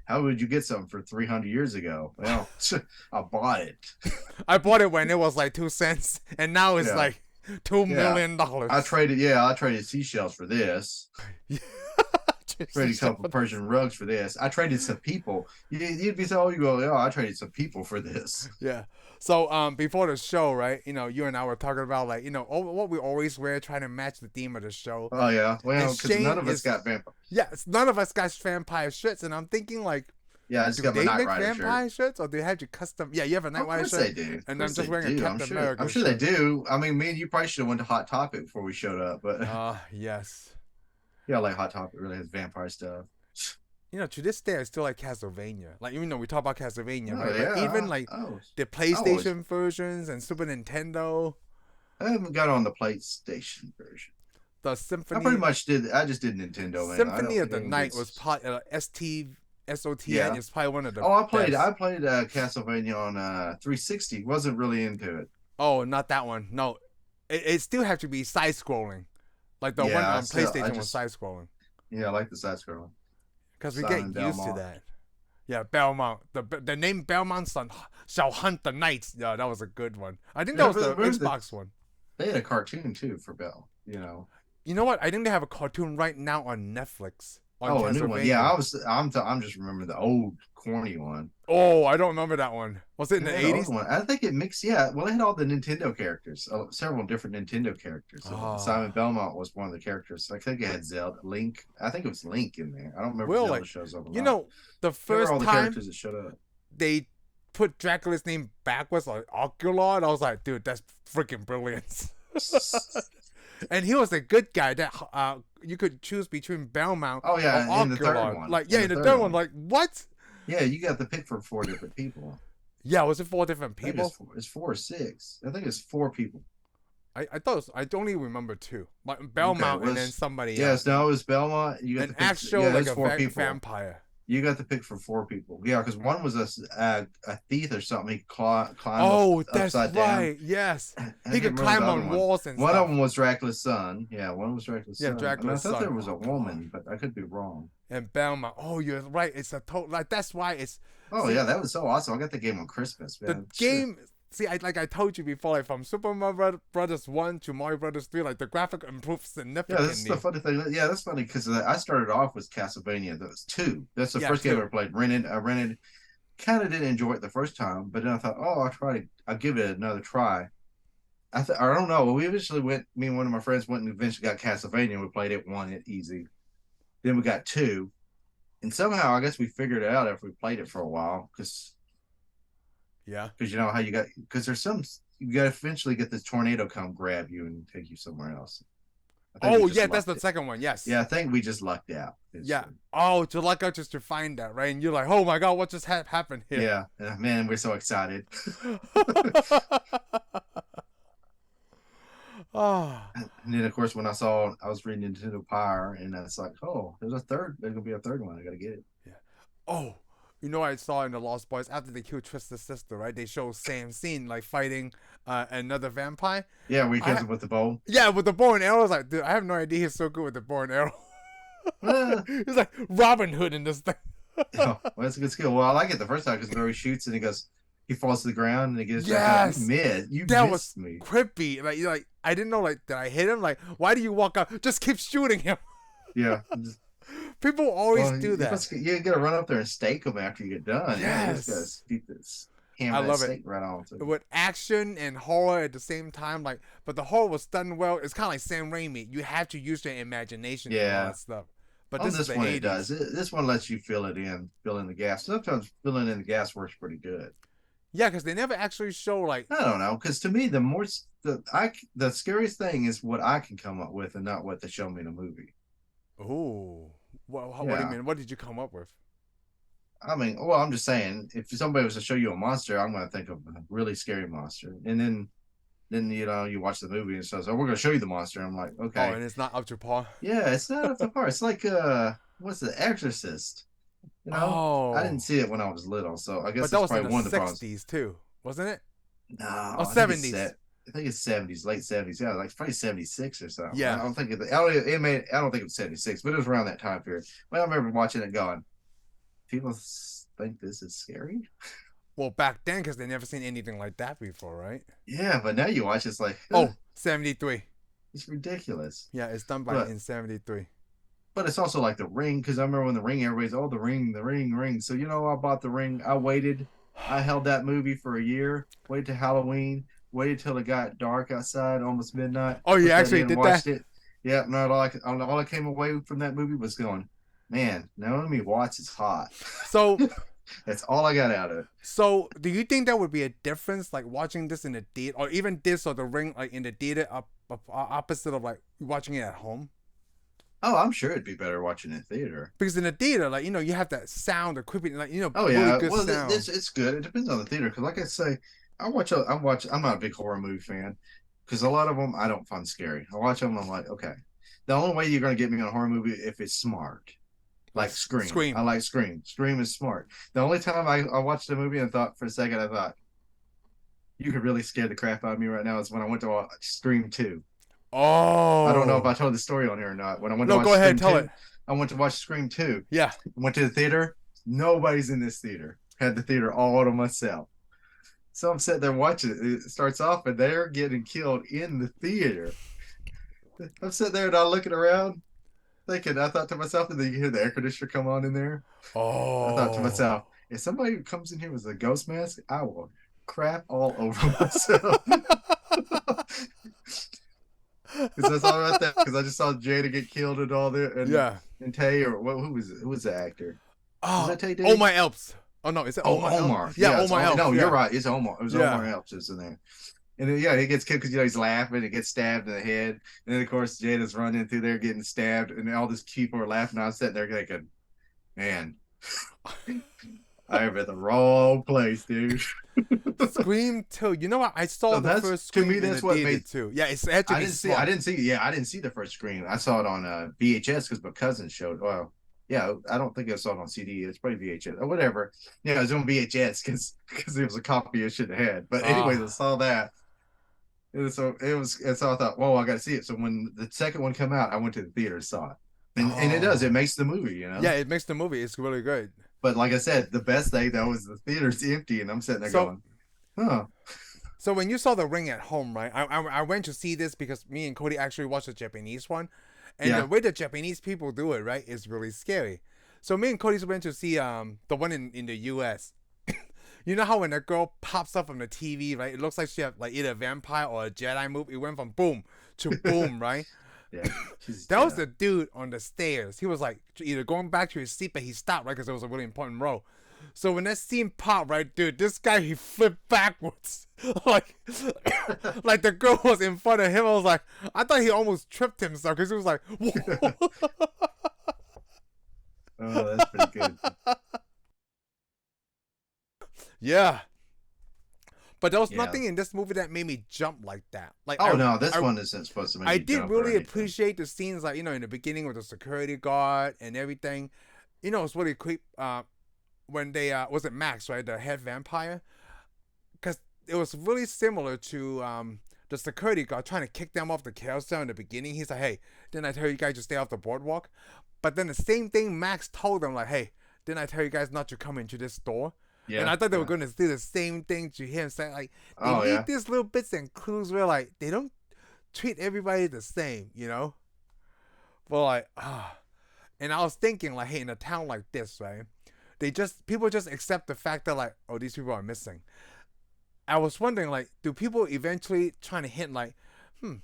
how would you get something for 300 years ago? Well, I bought it. I bought it when it was like 2 cents, and now it's like $2 million. I traded seashells for this. Traded a couple Persian rugs for this. I traded some people. You'd be so, you go, oh, I traded some people for this. Yeah. So before the show, right? You and I were talking about like what we always wear, trying to match the theme of the show. Oh yeah, well, because none of us got vampire. Yeah, none of us got vampire shirts, and I'm thinking like, I just got my Knight Rider shirt. Vampire shirts, or do they have you custom? Yeah, you have a Knight Rider shirt. Of course they do. And I'm just wearing a Captain America. I'm sure they do. I mean, me and you probably should have went to Hot Topic before we showed up, but. Yes. Yeah, like Hot Topic really has vampire stuff. To this day, I still like Castlevania. Like, even though we talk about Castlevania, right? Yeah. Like, even like the PlayStation versions and Super Nintendo. I haven't got on the PlayStation version. The Symphony. I pretty much did. I just did Nintendo. Symphony of the Night was probably SOTN is probably one of the. I played Castlevania on 360. Wasn't really into it. Oh, not that one. No, it still have to be side scrolling. Like the one on PlayStation was side scrolling. Yeah, I like the side scrolling. Because we get used to that. Yeah, Belmont. The name Belmont shall hunt the knights. Yeah, that was a good one. I think that was the Xbox one. They had a cartoon too for Bell. You know what? I think they have a cartoon right now on Netflix. A new one. Yeah, I'm just remembering the old corny one. Oh, I don't remember that one. Was it in the 80s? I think it mixed. Yeah, well, they had all the Nintendo characters, several different Nintendo characters. Simon Belmont was one of the characters. I think it had Zelda, Link. I think it was Link in there. I don't remember. If Zelda shows up. The first all the time characters that showed up, they put Dracula's name backwards, like Oculod. I was like, dude, that's freaking brilliant. And he was a good guy that you could choose between Belmont or Oculod. In the third one. Like, in the third one, like, what? Yeah, you got to pick from 4 different people. Yeah, was it 4 different people? It's 4 or 6. I think it's 4 people. I thought I only remember 2. Like Belmont and then somebody else. Yes, no, it was Belmont. You got an actual like a vampire. You got to pick from 4 people. Yeah, because one was a thief or something. He climbed that's upside right. down. Yes. He could climb on walls and stuff. One of them was Dracula's son. Yeah, one was Dracula's son. Yeah, Dracula's son. I thought there was a woman, but I could be wrong. And Belmont. Oh, you're right. It's a total. Like, that's why it's. Yeah, that was so awesome. I got the game on Christmas, man. The game. See, I told you before, like from Super Mario Brothers 1 to Mario Brothers 3, like the graphic improved significantly. Yeah, that's the funny thing. Yeah, that's funny because I started off with Castlevania. That was 2. That's the first game I ever played. I rented. Kind of didn't enjoy it the first time, but then I thought, I'll give it another try. I don't know. Me and one of my friends went and eventually got Castlevania. We played it, won it easy. Then we got 2, and somehow I guess we figured it out after we played it for a while because you know how you got there's you got to eventually get this tornado come grab you and take you somewhere else. That's the second one. Yes. Yeah, I think we just lucked out. To luck out just to find that, right? And you're like, oh my god, what just happened here? Yeah, man, we're so excited. And then of course when I was reading Nintendo Power, and it's like, there's gonna be a third one. I gotta get it. Yeah. I saw in the Lost Boys after they killed Twister's sister, right? They show Sam Scene like fighting another vampire. Yeah, we kills him with the bow. Yeah, with the bow and arrow. I was like, dude, I have no idea he's so good with the bow and arrow. He's like Robin Hood in this thing. Well, that's a good skill. Well, I like it the first time because he shoots and he falls to the ground and he gets that was me. Creepy. Like I didn't know. Like, did I hit him? Like, why do you walk up? Just keep shooting him. Yeah. People always do that. You gotta run up there and stake them after you get done. Yes. Yeah, you just gotta keep this hammer. I love it. Right on with action and horror at the same time. Like, but the horror was done well. It's kind of like Sam Raimi. You have to use your imagination and all that stuff. But this one it does. This one lets you fill in the gas. Sometimes filling in the gas works pretty good. Yeah, because they never actually show like. I don't know, because to me the scariest thing is what I can come up with and not what they show me in a movie. Ooh. What do you mean? What did you come up with? I mean, well, I'm just saying, if somebody was to show you a monster, I'm going to think of a really scary monster. And then you watch the movie and it says, we're going to show you the monster. I'm like, okay. And it's not up to par? Yeah, it's not up to par. It's like, what's The Exorcist? I didn't see it when I was little, so I guess that's probably one of the problems. But that was in the 60s too, wasn't it? No. 70s. I think it's 70s, late 70s. Yeah, like probably 76 or something. Yeah. I don't think I don't think it was 76, but it was around that time period. But I remember watching it going, people think this is scary. Well, back then, because they never seen anything like that before, right? Yeah, but now you watch, it's like, oh, 73. It's ridiculous. Yeah, it's done by in 73. But it's also like The Ring, because I remember when The Ring, everybody's, oh, The Ring. So, I bought The Ring. I waited. I held that movie for a year, waited till Halloween, waited till it got dark outside, almost midnight. Oh, you actually did that? It. Yeah, no, all I came away from that movie was going, man, Naomi Watts is hot. So that's all I got out of it. So do you think there would be a difference, like watching this in the theater, or even this or The Ring, like in the theater, opposite of like watching it at home? Oh, I'm sure it'd be better watching it in theater. Because in the theater, like, you have that sound, equipment, like, oh really yeah, good well, sound. It's good. It depends on the theater. Because like I say, I'm not a big horror movie fan because a lot of them I don't find scary. I watch them, I'm like, okay. The only way you're gonna get me on a horror movie if it's smart, like Scream. I like Scream. Scream is smart. The only time I watched the movie and thought for a second, I thought you could really scare the crap out of me right now is when I went to watch Scream 2. Oh, I don't know if I told the story on here or not. When I went to watch go ahead, Scream tell 2, it. I went to watch Scream 2. Yeah. Went to the theater. Nobody's in this theater. Had the theater all to myself. So I'm sitting there watching it. It starts off and they're getting killed in the theater. I'm sitting there and I'm looking around thinking, I thought to myself, and then you hear the air conditioner come on in there. Oh. I thought to myself, if somebody comes in here with a ghost mask, I will crap all over myself. Because that's all right there. Because I just saw Jada get killed and all that. And, and Tay, or who was the actor? Oh, was that Tay? Omar Epps. Oh no, is it Omar? Yeah, Omar Epps. No, you're right. It's Omar. It was Omar Epps is in there. And then, he gets killed because he's laughing and gets stabbed in the head. And then of course Jada's running through there getting stabbed, and all these people are laughing. I'm sitting there thinking, man, I'm at the wrong place, dude. Scream 2. You know what? I saw the first Scream. To me, that's what made too. Yeah, it's actually. I didn't see the first Scream. I saw it on VHS because my cousin showed. Well, yeah, I don't think I saw it on CD. It's probably VHS or whatever. Yeah, it was on VHS because it was a copy I should have had. But anyways, I saw that. And so I thought, whoa, I got to see it. So when the second one came out, I went to the theater and saw it. And it does. It makes the movie, Yeah, it makes the movie. It's really good. But like I said, the best thing though is the theater's empty, and I'm sitting there going, huh. So when you saw The Ring at home, right? I went to see this because me and Cody actually watched the Japanese one, and the way the Japanese people do it, right, is really scary. So me and Cody went to see the one in the U.S. You know how when a girl pops up on the TV, right? It looks like she had like either a vampire or a Jedi move. It went from boom to boom, right? Yeah. That was the dude on the stairs. He was like either going back to his seat, but he stopped, right? Because it was a really important role. So when that scene popped, right, dude, this guy, he flipped backwards. like the girl was in front of him. I was like, I thought he almost tripped himself because he was like, whoa. Oh, that's pretty good. Yeah. But there was nothing in this movie that made me jump like that. Like, this one isn't supposed to make me jump. I did really appreciate the scenes, like, in the beginning with the security guard and everything. It's really creep. When they was it Max, right, the head vampire? Because it was really similar to the security guard trying to kick them off the carousel in the beginning. He's like, hey, didn't I tell you guys to stay off the boardwalk? But then the same thing Max told them, like, hey, didn't I tell you guys not to come into this store? Yeah, and I thought they were going to do the same thing to him, saying like they need these little bits and clues where like they don't treat everybody the same, But like, and I was thinking like, hey, in a town like this, right? People just accept the fact that like, oh, these people are missing. I was wondering like, do people eventually trying to hint like,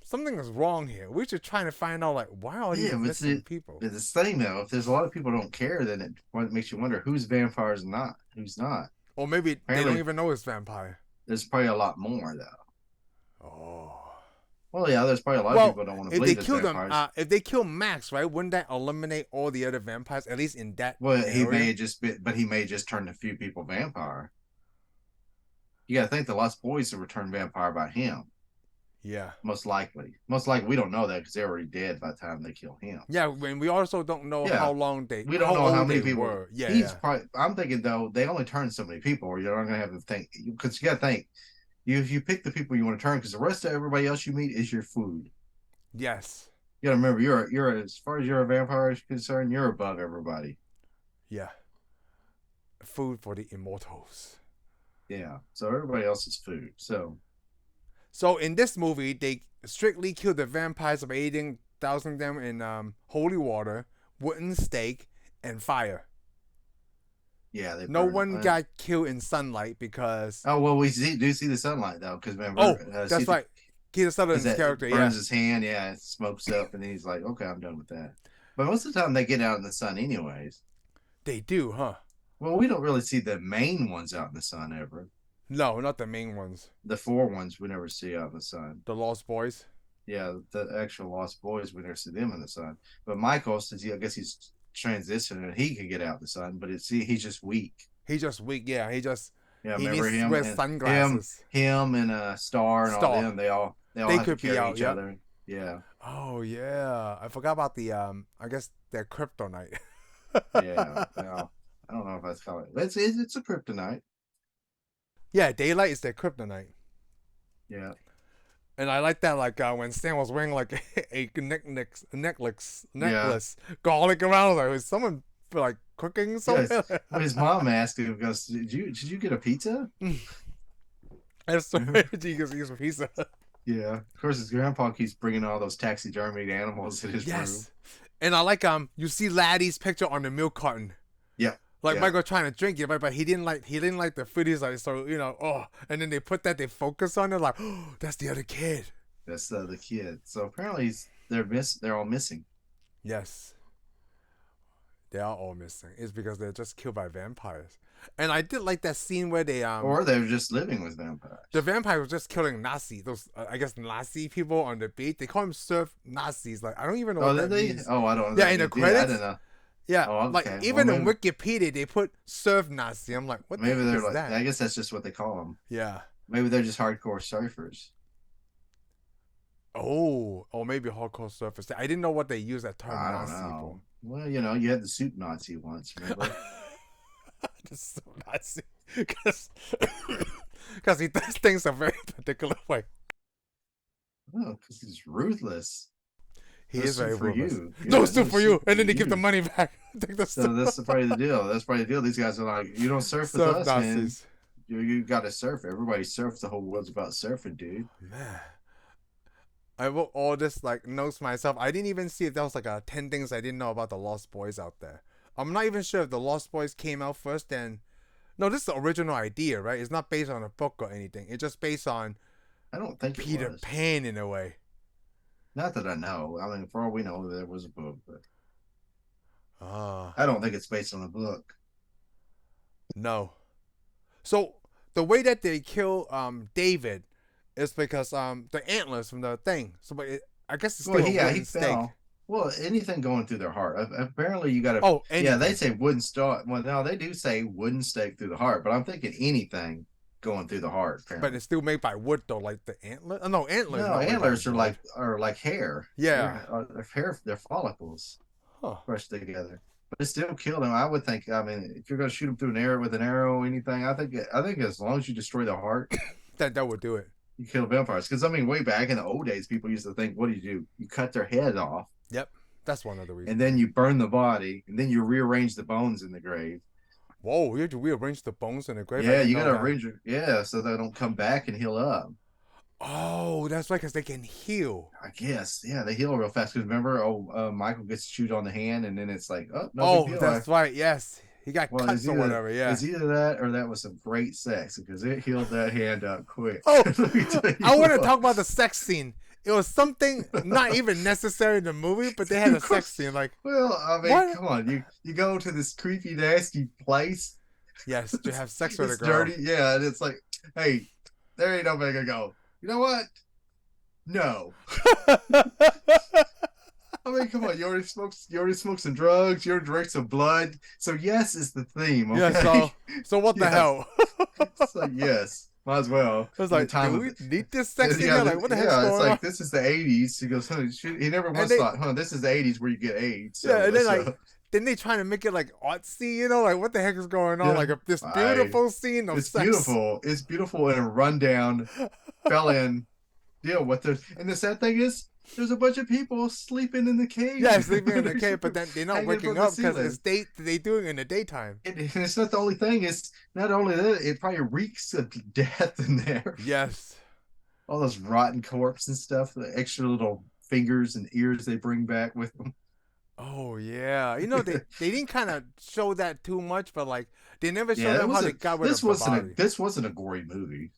something is wrong here. We're just trying to find out like, why are these missing people? It's the thing though. If there's a lot of people who don't care, then it makes you wonder who's vampires and not who's not. Or maybe they don't even know it's vampire. There's probably a lot more though. Oh. Well, yeah, there's probably a lot of people who don't want to believe it's vampires. If they kill Max, right, wouldn't that eliminate all the other vampires, at least in that area? He may just turn a few people vampire. You got to think the Lost Boys will turn vampire by him. Yeah. Most likely. We don't know that because they're already dead by the time they kill him. Yeah, and we also don't know how long we don't know how many people were. Yeah. I'm thinking though, they only turn so many people, or you're not gonna have to think, because you gotta think You pick the people you want to turn because the rest of everybody else you meet is your food. Yes. You gotta remember, you're as far as you're a vampire is concerned, you're above everybody. Yeah. Food for the immortals. Yeah. So everybody else is food. So in this movie, they strictly killed the vampires by dousing them in holy water, wooden stake, and fire. Yeah, they no one got killed in sunlight because. Oh well, do see the sunlight though, because remember. Oh, that's right. Kiefer Sutherland's character, burns his hand, it smokes up, and then he's like, "Okay, I'm done with that." But most of the time, they get out in the sun, anyways. They do, huh? Well, we don't really see the main ones out in the sun ever. No, not the main ones. The 4 ones we never see out in the sun. The Lost Boys. Yeah, the actual Lost Boys, we never see them in the sun. But Michael, since I guess he's transitioning and he can get out in the sun, but he's just weak. He's just weak. Yeah, he remember him? Wear sunglasses. Him and Star and all them. They all have could to carry be out each other. Yeah. Oh yeah, I forgot about the I guess they're kryptonite. Yeah. Well, I don't know if that's called it. It's a kryptonite. Yeah, daylight is their kryptonite. Yeah. And I like that, like when Stan was wearing like a necklace, garlic around. Like, was someone like cooking something? Yes. His mom asked him, "Goes, did you get a pizza?" That's so he gets a pizza. Yeah, of course. His grandpa keeps bringing all those taxidermied animals in his room. And I like you see Laddie's picture on the milk carton. Yeah. Like Michael trying to drink it, but he didn't like the food. He's like, so and then they focus on it, like, oh, that's the other kid. That's the other kid. So apparently they're all missing. Yes. They are all missing. It's because they're just killed by vampires. And I did like that scene where they or they're just living with vampires. The vampire was just killing Nazis. Those I guess Nazi people on the beach. They call them surf Nazis. Like I don't even know what that means. Oh, I don't know. Yeah, in the credits. I don't know. Yeah, like even in Wikipedia they put surf Nazi. I'm like, what the heck is that? I guess that's just what they call them. Yeah. Maybe they're just hardcore surfers. Oh, maybe hardcore surfers. I didn't know what they use that term. I don't know. Well, you had the suit Nazi once, remember? The suit Nazi, because he does things a very particular way. Oh, because he's ruthless. He is very ruthless. No suit for you, and then they give the money back. So that's probably the deal. That's probably the deal. These guys are like, you don't surf with us, Nazis. Man. You got to surf. Everybody surfs. The whole world's about surfing, dude. Man. I wrote all this like notes myself. I didn't even see if that was like 10 things I didn't know about the Lost Boys out there. I'm not even sure if the Lost Boys came out first. No, this is the original idea, right? It's not based on a book or anything. It's just based on. I don't think Peter Pan in a way. Not that I know. I mean, for all we know, there was a book, but I don't think it's based on a book. No. So the way that they kill David. It's because the antlers from the thing. So I guess it's still a wooden stake. Fell. Well, anything going through their heart. Apparently, you got to. Oh, anything. Yeah, they say wooden stake. Well, no, they do say wooden stake through the heart, but I'm thinking anything going through the heart. Apparently. But it's still made by wood, though, like the antler. Oh, no, antlers. No, antlers are like hair. Yeah, they're follicles, crushed together. But it still kill them. I would think. I mean, if you're going to shoot them through with an arrow, anything, I think as long as you destroy the heart, that would do it. You kill vampires. Because, I mean, way back in the old days, people used to think, what do? You cut their head off. Yep. That's one of the reasons. And then you burn the body, and then you rearrange the bones in the grave. Whoa, you have to rearrange the bones in the grave? Yeah, you got to arrange it. Yeah, so they don't come back and heal up. Oh, that's right, because they can heal. I guess. Yeah, they heal real fast. Because remember, Michael gets chewed on the hand, and then it's like, no big deal. That's right, yes. He got cuts or whatever, yeah. It's either that or that was some great sex because it healed that hand up quick. Oh, I want to talk about the sex scene. It was something not even necessary in the movie, but they had a sex scene. Like, well, I mean, come on, you go to this creepy, nasty place. Yes, to have sex with a girl. Dirty, yeah, and it's like, hey, there ain't no way to go. You know what? No. I mean, come on, you already smoked some drugs, you already drank some blood. So yes is the theme. Okay? Yeah, so what the hell? It's like yes. Might as well. I was In the like, time do of we the- need this sex in yeah, there? Like, what the heck's it's going on? like this is the '80s. He goes, huh, he never And once they, thought, huh, this is the '80s where you get AIDS. So yeah, and then let's, like, then they trying to make it like artsy, you know, like what the heck is going on? yeah, Like this I, beautiful scene of it's sex. beautiful. It's beautiful in a rundown, fell in deal with it. And the sad thing is, there's a bunch of people sleeping in the cave. Yeah, sleeping in the cave, but then they're not waking up because it's they doing it in the daytime. And it's not the only thing. It's not only that, it probably reeks of death in there. Yes. All those rotten corpse and stuff, the extra little fingers and ears they bring back with them. Oh yeah, you know they didn't kind of show that too much, but like they never showed them how they got rid of the body. This wasn't a gory movie.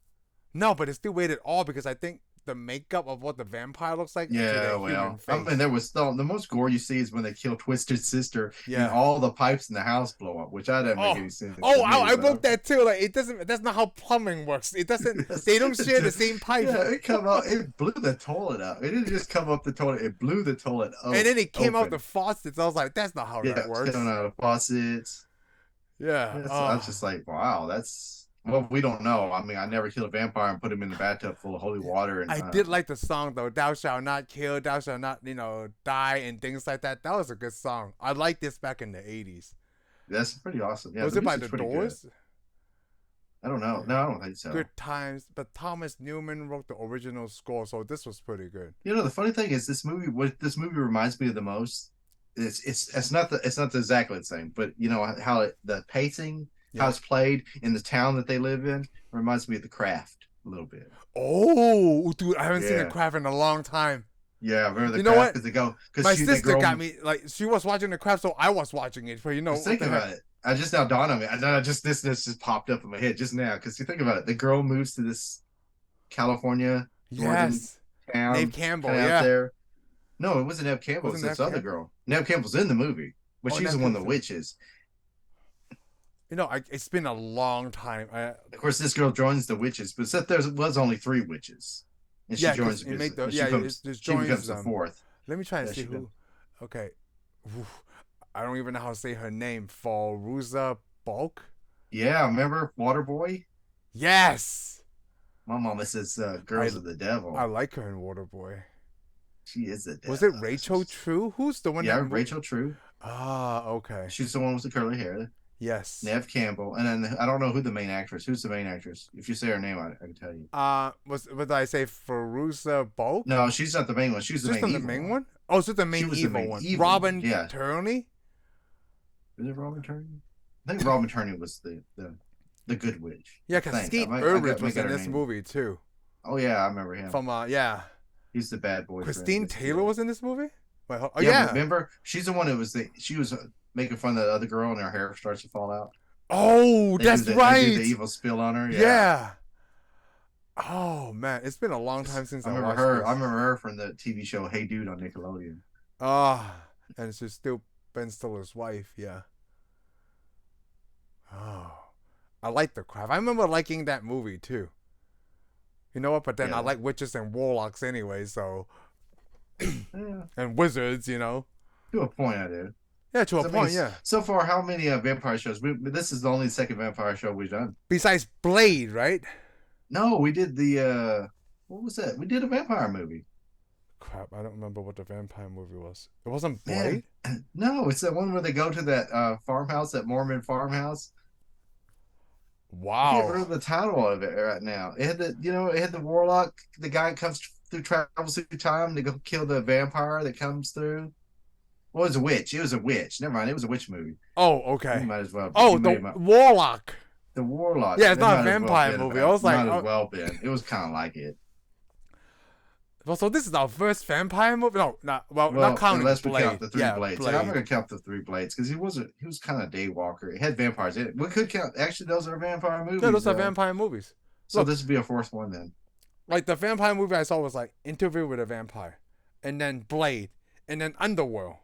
No, but it's still rated R because I think the makeup of what the vampire looks like. Yeah, well, I mean, there was the most gore you see is when they kill Twisted Sister, and all the pipes in the house blow up, which I didn't make any sense. I wrote that too. Like it doesn't. That's not how plumbing works. It doesn't. They don't share the same pipe. Yeah, it come out. It blew the toilet up. It didn't just come up the toilet. It blew the toilet up. And then it came out the faucets. I was like, that's not how that works. Coming out of the faucets. Yeah. I was just like, wow, that's. Well, we don't know. I mean, I never killed a vampire and put him in the bathtub full of holy water. And I did like the song though. Thou shalt not kill. Thou shalt not, die and things like that. That was a good song. I liked this back in the 80s. That's pretty awesome. Yeah, was it by the Doors? Good. I don't know. No, I don't think so. Good times, but Thomas Newman wrote the original score, so this was pretty good. You know, the funny thing is, what this movie reminds me of the most. It's not exactly the same, but you know how the pacing. Yeah. How it's played in the town that they live in reminds me of The Craft a little bit. Oh, dude, I haven't seen The Craft in a long time. Yeah, I remember The Craft because my sister got me, like, she was watching The Craft, so I was watching it. But think about it. I just now dawned on me. This just popped up in my head just now because you think about it. The girl moves to this California town. Neve Campbell, out there. No, it wasn't Neve Campbell. It was this other girl. Neve Campbell's in the movie, but she's the one of the witches. You know, it's been a long time. Of course, this girl joins the witches, but there was only 3 witches, and she joins. She becomes the 4th. Let me try and see who. Okay, I don't even know how to say her name. Fallruza Balk. Yeah, remember Waterboy? Yes. My mama says "Girls of the Devil." I like her in Waterboy. She is the devil. Was it Rachel True? Who's the one? Yeah, Rachel True. Ah, okay. She's the one with the curly hair. Yes. Neve Campbell, and then I don't know who the main actress. Who's the main actress? If you say her name, I can tell you. What did I say? Fallruza Balk? No, she's not the main one. She's the main one. Oh, she's the main evil one. Robin Turney. Is it Robin Turney? I think Robin Turney was the good witch. Yeah, because Steve Urich was in this movie too. Oh yeah, I remember him. From he's the bad boy. Christine Taylor was in the movie. Wait, yeah. Remember, she's the one who she was making fun of the other girl and her hair starts to fall out. Oh, that's right. They do the evil spill on her. Yeah. Oh man, it's been a long time since I watched her. I remember her from the TV show Hey Dude on Nickelodeon. And she's still Ben Stiller's wife. Yeah. Oh, I like The Craft. I remember liking that movie too. You know what? But then I like witches and warlocks anyway, so. And wizards, To a point, I do. Yeah, to a point, yeah. So far, how many vampire shows? This is the only second vampire show we've done. Besides Blade, right? No, we did the, what was that? We did a vampire movie. Crap, I don't remember what the vampire movie was. It wasn't Blade? No, it's that one where they go to that farmhouse, that Mormon farmhouse. Wow. I can't remember the title of it right now. It had the warlock, the guy comes travels through time to go kill the vampire that comes through. Well, it was a witch. It was a witch. Never mind. It was a witch movie. Oh, okay. You might as well. Oh, the warlock. The warlock. Yeah, it's not a vampire movie. I was like, not as well been. It was kind of like it. Well, so this is our first vampire movie. No, not counting unless Blade. We count the 3 blades. Blade. I'm gonna count the 3 blades because he was kind of daywalker. It had vampires in it. We could count. Actually, those are vampire movies. Yeah, those are vampire movies. So this would be a 4th one then. Like the vampire movie I saw was like Interview with a Vampire, and then Blade, and then Underworld.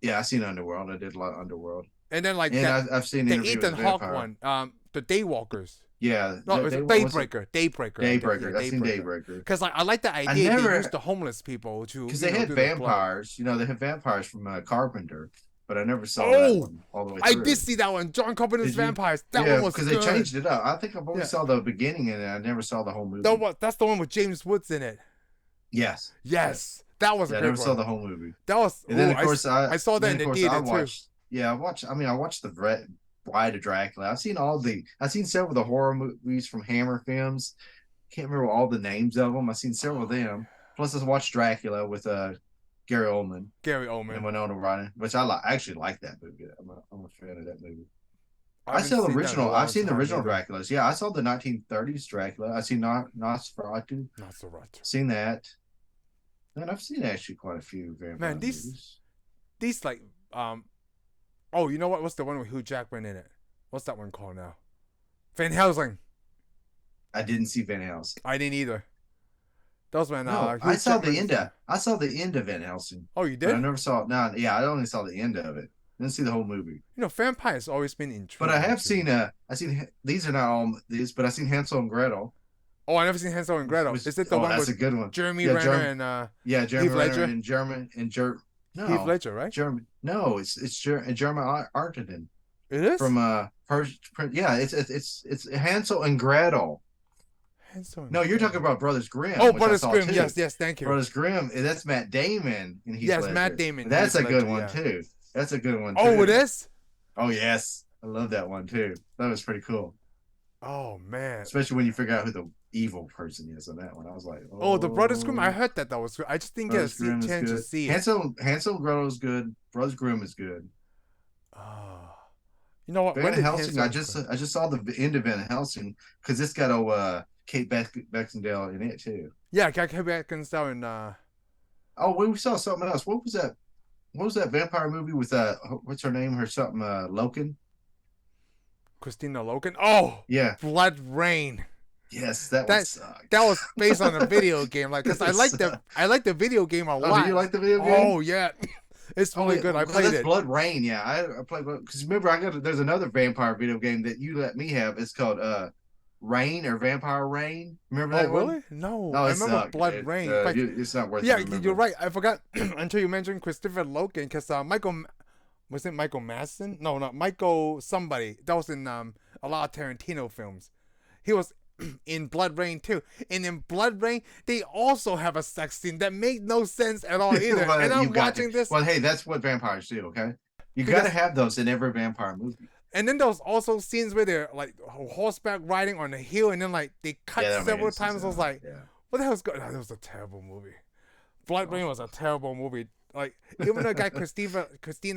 Yeah, I seen Underworld. I did a lot of Underworld. And then I've seen the Ethan Hawke one, the Daywalkers. Yeah, no, it's Daybreaker. Daybreaker. I've seen Daybreaker. Because I like the idea they used the homeless people to because they had vampires. They had vampires from Carpenter, but I never saw that one all the way I through. did see that one. John Carpenter's Vampires. That one was because good. they changed it up. I think I've only saw the beginning and I never saw the whole movie. That's the one with James Woods in it. Yes. That was a good one. I never saw the whole movie. That was. And then of course I saw that in the theater too. Yeah, I watched the Bride of Dracula. I've seen several of the horror movies from Hammer Films. Can't remember all the names of them. I've seen several of them. Plus, I watched Dracula with Gary Oldman. And Winona Ryder, which I actually like that movie. I'm a fan of that movie. I've seen the original Draculas. Yeah, I saw the 1930s Dracula. I've seen Nosferatu. Seen that. And I've seen actually quite a few vampire movies. These like oh, you know what? What's the one with Hugh Jackman in it? What's that one called now? Van Helsing. I didn't see Van Helsing. I didn't either. That was when I saw the end of Van Helsing. Oh, you did? I never saw it. No, yeah, I only saw the end of it. Didn't see the whole movie. You know, vampires always been intriguing. But I have seen these are not all these, but I've seen Hansel and Gretel. Oh, I never seen Hansel and Gretel. Is it the one that's with a good one. Jeremy Renner and Jeremy Renner and Heath Ledger, right? It's Jeremy Arterton. It is from it's Hansel and Gretel. No, you're talking about Brothers Grimm. Oh, Brothers Grimm. Too. Yes, thank you. Brothers Grimm. That's Matt Damon and Heath Ledger. Matt Damon. That's a good one too. That's a good one. Oh, it is. Oh yes, I love that one too. That was pretty cool. Oh man, especially when you figure out who the evil person is on that one. I was like, oh the Brothers Grimm. I heard that was good. I just didn't get a chance to see it. Hansel and Gretel is good. Brothers Grimm is good. You know what? Van Helsing. I just saw the end of Van Helsing because it's got Kate Beckinsale in it too. Yeah, Kate Beckinsale and oh, we saw something else. What was that? What was that vampire movie with what's her name? Loken. Christina Loken. Oh, yeah. Blood Rain. Yes, that sucked. That was based on a video game. Like, cause I like the video game a lot. Do you like the video game? Oh yeah, it's really good. I played it. Blood Rain. Yeah, I played because remember there's another vampire video game that you let me have. It's called Rain or Vampire Rain. Remember that one? Really? No, I remember Blood Rain. It's not worth it. Yeah, you're right. I forgot until you mentioned Christopher Loken because was it Michael Madsen? No, not Michael somebody. That was in a lot of Tarantino films. He was in Blood Rain too. And in Blood Rain, they also have a sex scene that made no sense at all either. Well, and I'm watching this. Well, hey, that's what vampires do, okay? You got to have those in every vampire movie. And then there's also scenes where they're like horseback riding on a hill and then like they cut several times. I was like, what the hell's going on? That was a terrible movie. Blood Rain was a terrible movie. Like, even the guy Christina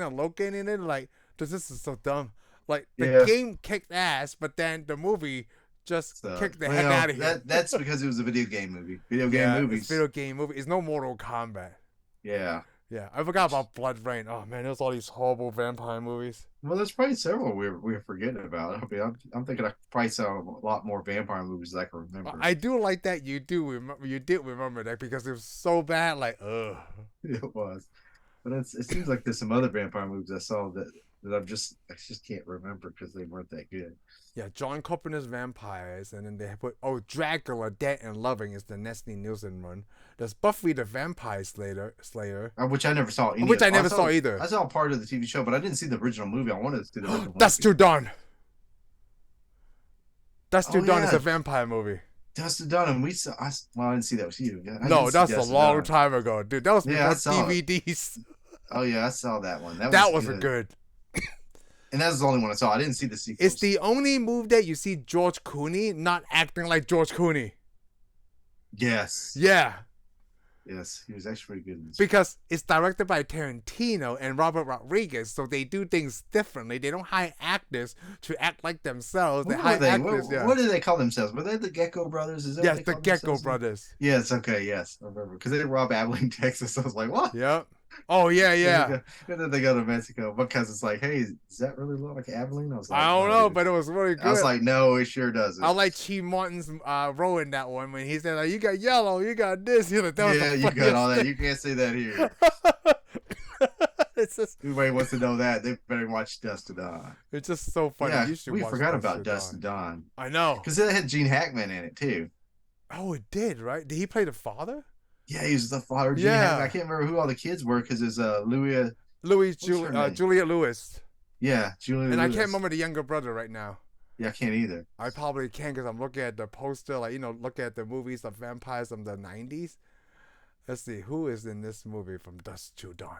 Loken in it, like, this is so dumb. Like, the game kicked ass, but then the movie just kicked the heck out of here. That's because it was a video game movie. Video game movies. It's video game movie. It's no Mortal Kombat. Yeah. Yeah, I forgot about Blood Rain. Oh, man, there's all these horrible vampire movies. Well, there's probably several we're forgetting about. I mean, I'm thinking I probably saw a lot more vampire movies than I can remember. I do like that you did remember that because it was so bad, like, ugh. It was. But it seems like there's some other vampire movies I saw that I just can't remember because they weren't that good. Yeah, John Carpenter's Vampires, and then they put Dracula Dead and Loving is the Leslie Nielsen run. There's Buffy the Vampire Slayer, which I never saw. I never saw either. I saw part of the TV show, but I didn't see the original movie. I wanted to see the original movie. Dusk Till Dawn. Dusk Till Dawn is a vampire movie. Dusk Till Dawn, and I didn't see that with you. No, that's a long time ago, dude. That was before DVDs. Oh yeah, I saw that one. That was good. And that's the only one I saw. I didn't see the sequel. It's the only movie that you see George Clooney not acting like George Clooney. Yes. Yeah. Yes, he was actually pretty good in this. Because it's directed by Tarantino and Robert Rodriguez, so they do things differently. They don't hire actors to act like themselves. They hire actors. What do they call themselves? Were they the Gecko Brothers? Is that yes, the Gecko Brothers. Yes, okay, yes, I remember. Because they robbed Abilene, Texas. I was like, what? Yep. Oh yeah. And then they go to Mexico because it's like, hey, does that really look like Abilene? I don't know, but it was really good. I was like, no, it sure doesn't. I like Chief Martin's role in that one when he said, like, you got yellow, you got this, you got that. You got all that. You can't say that here. It's just anybody wants to know that they better watch Dusk to Dawn. It's just so funny. Yeah, we forgot about Dusk to Dawn. I know because it had Gene Hackman in it too. Oh, it did, right? Did he play the father? Yeah, he was the father. Gene Hackman. I can't remember who all the kids were because there's Louis Juliette Lewis. Yeah, Julia And Lewis. I can't remember the younger brother right now. Yeah, I can't either. I probably can because I'm looking at the poster, like, look at the movies of vampires from the 90s. Let's see, who is in this movie from Dusk Till Dawn?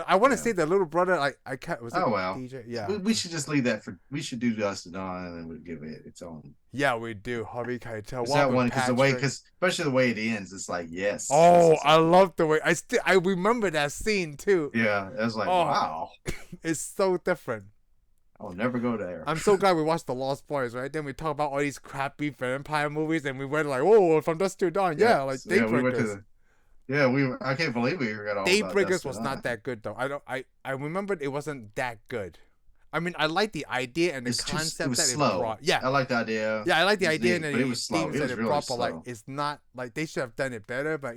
I want to say the little brother. I can't. Was it DJ? Yeah. We should just leave that for. We should do Dusk Till Dawn and then we'll give it its own. Yeah, we do. Harvey Keitel. That one because especially the way it ends, it's like yes. Oh, I love the way I remember that scene too. Yeah, I was like, wow, it's so different. I'll never go there. I'm so glad we watched The Lost Boys, right? Then we talk about all these crappy vampire movies, and we went like, "Whoa, from Dusk Till Dawn." Yeah, like Daybreakers. I can't believe we forgot all Daybreakers was not that good though. I remembered it wasn't that good. I mean, I like the idea and the concept that it brought. Yeah, I like the idea. Yeah, I like the idea and the themes that it brought. But like, it's not like they should have done it better. But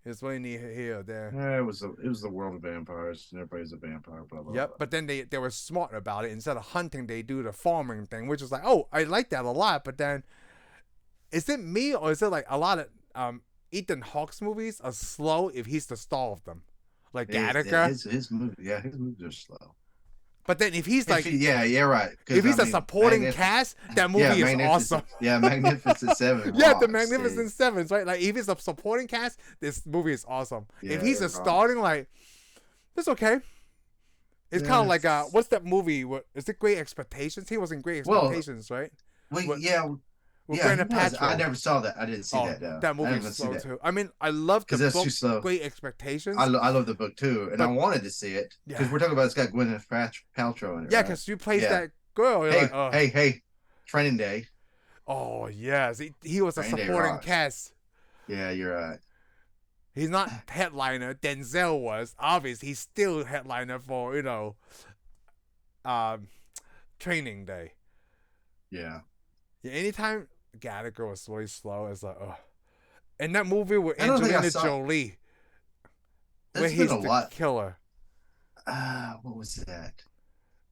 it's really neat here or there. Yeah, it was the world of vampires. Everybody's a vampire. Blah, blah, yep. blah. But then they were smart about it. Instead of hunting, they do the farming thing, which is like, oh, I like that a lot. But then, is it me or is it like a lot of Ethan Hawke's movies are slow if he's the star of them, like Gattaca? His movies are slow. But then if he's like, right. If he's a supporting cast, that movie is awesome. Yeah, Magnificent Seven. Yeah, the Magnificent Sevens, right? Like if he's a supporting cast, this movie is awesome. Yeah, if he's a starting, like, it's okay. It's kind of like what's that movie? Is it Great Expectations? He was in Great Expectations, right? Patric. I never saw that. I didn't see that. Though. That movie is slow too. I mean, I love the book, Great Expectations. I love the book too, and I wanted to see it because we're talking about it's got Gwyneth Paltrow in it. Yeah, because you played that girl. Hey, Training Day. Oh yes, he was a supporting cast. Yeah, you're right. He's not headliner. Denzel was obviously. He's still headliner for Training Day. Yeah. Yeah. Anytime Gattaca was really slow, it's like, oh. And that movie with Angelina Jolie, where he's the killer. What was that?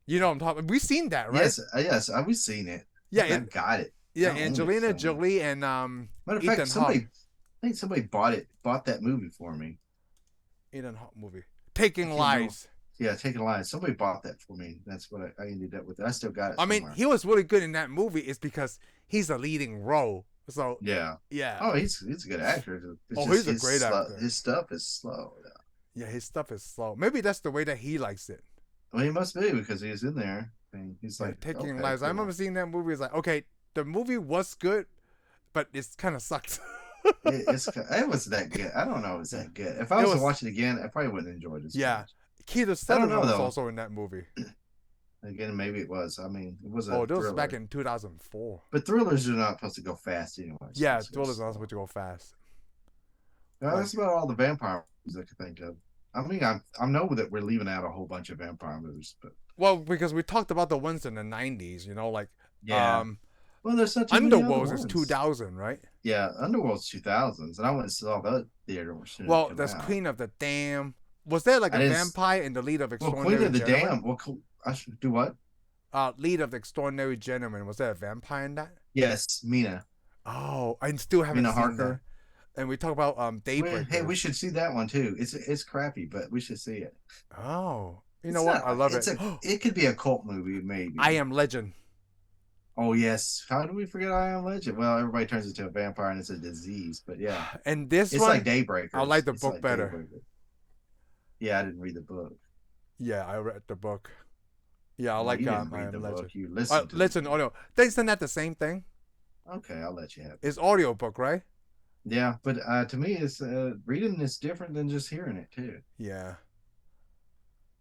You know what I'm talking. We've seen that, right? Yes, we've seen it. Yeah, I got it. Yeah, Angelina Jolie and Matter of fact, I think somebody bought that movie for me. Ethan Hawke movie, Taking Lives. Yeah, Taking Lives. Somebody bought that for me. That's what I ended up with. I still got it. I mean, he was really good in that movie. It's because he's a leading role. So yeah. Oh, he's a good actor. He's a great actor. His stuff is slow. Yeah, his stuff is slow. Maybe that's the way that he likes it. Well, he must be because he's in there. And he's like Taking Lives. Cool. I remember seeing that movie. It's like, okay, the movie was good, but it's kind of sucks. It was that good. I don't know if it's that good. If I was to watch it again, I probably wouldn't enjoy it. Yeah. Kiefer Sutherland was also in that movie. Again, maybe it was. I mean, it was this was back in 2004. But thrillers are not supposed to go fast anyway. Yeah, thrillers are not supposed to go fast. That's about all the vampire movies I can think of. I mean, I know that we're leaving out a whole bunch of vampire movies, but because we talked about the ones in the 90s, well, there's such Underworld is 2000, right? Yeah, Underworld's 2000s, and I went and saw that theater. Well, there's Queen of the Dam. Was there like a vampire in the Lead of Extraordinary Queen of the Gentleman? Dam. Well, I should do what? Lead of the Extraordinary Gentleman. Was there a vampire in that? Yes, Mina. Oh, I still haven't seen Harker. That. And we talk about Daybreak. Hey, we should see that one too. It's crappy, but we should see it. Oh, you know what? I love it. It could be a cult movie, maybe. I Am Legend. Oh yes, how do we forget I Am Legend? Well, everybody turns into a vampire and it's a disease, but yeah. And this it's one, like Daybreaker. I like the book better. Daybreaker. Yeah, I didn't read the book. Yeah, I read the book. Yeah, I like I Am Legend. You listened. Listen, audio. Isn't that the same thing? Okay, I'll let you have it. It's audio book, right? Yeah, but to me, it's reading is different than just hearing it too. Yeah.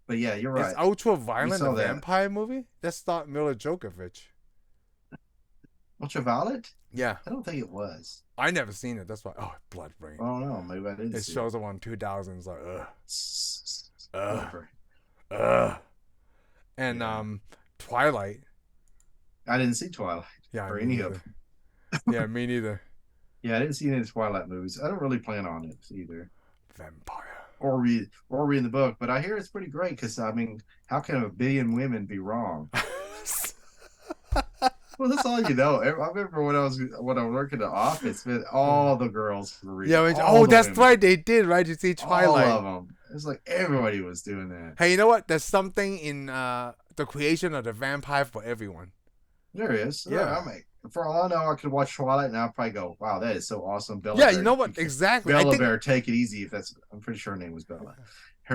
But yeah, you're right. Is Ultra Violent a vampire movie? That's not Mila Djokovic. Ultraviolet? Yeah. I don't think it was. I never seen it. That's why. Oh, blood brain. Oh no, maybe I didn't. It shows up on 2000s. Like And Twilight. I didn't see Twilight. Yeah, or any of them. Yeah, me neither. Yeah, I didn't see any Twilight movies. I don't really plan on it either. Vampire. Or read the book, but I hear it's pretty great because I mean, how can a billion women be wrong? Well, that's all you know. I remember when I was working in the office, man, all the girls were reading. Yeah, that's women. Right. They did, right? You see Twilight. All of them. It's like everybody was doing that. Hey, you know what? There's something in the creation of the vampire for everyone. There is. Yeah. I mean, for all I know, I could watch Twilight and I'll probably go, wow, that is so awesome. Bella Yeah, Bear, you know what? Exactly. Bella Bear, take it easy. If that's, I'm pretty sure her name was Bella.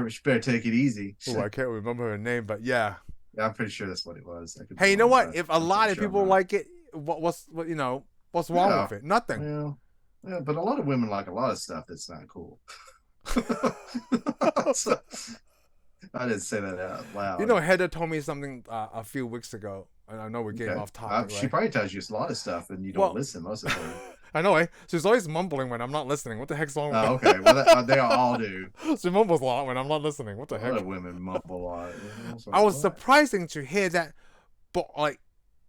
She better take it easy. Oh, I can't remember her name, but yeah. Yeah, I'm pretty sure that's what it was. Hey, you know what? If a lot of people like it, what's wrong with it? Nothing. Yeah, but a lot of women like a lot of stuff that's not cool. So, I didn't say that out loud. You know, Heather told me something a few weeks ago, and I know we're getting off topic. She probably tells you a lot of stuff, and you don't listen most of the time. I know, eh? She's always mumbling when I'm not listening. What the heck's wrong with that? Okay, well, they all do. She mumbles a lot when I'm not listening. What the heck? A lot of women mumble a lot. I was surprising to hear that, but like,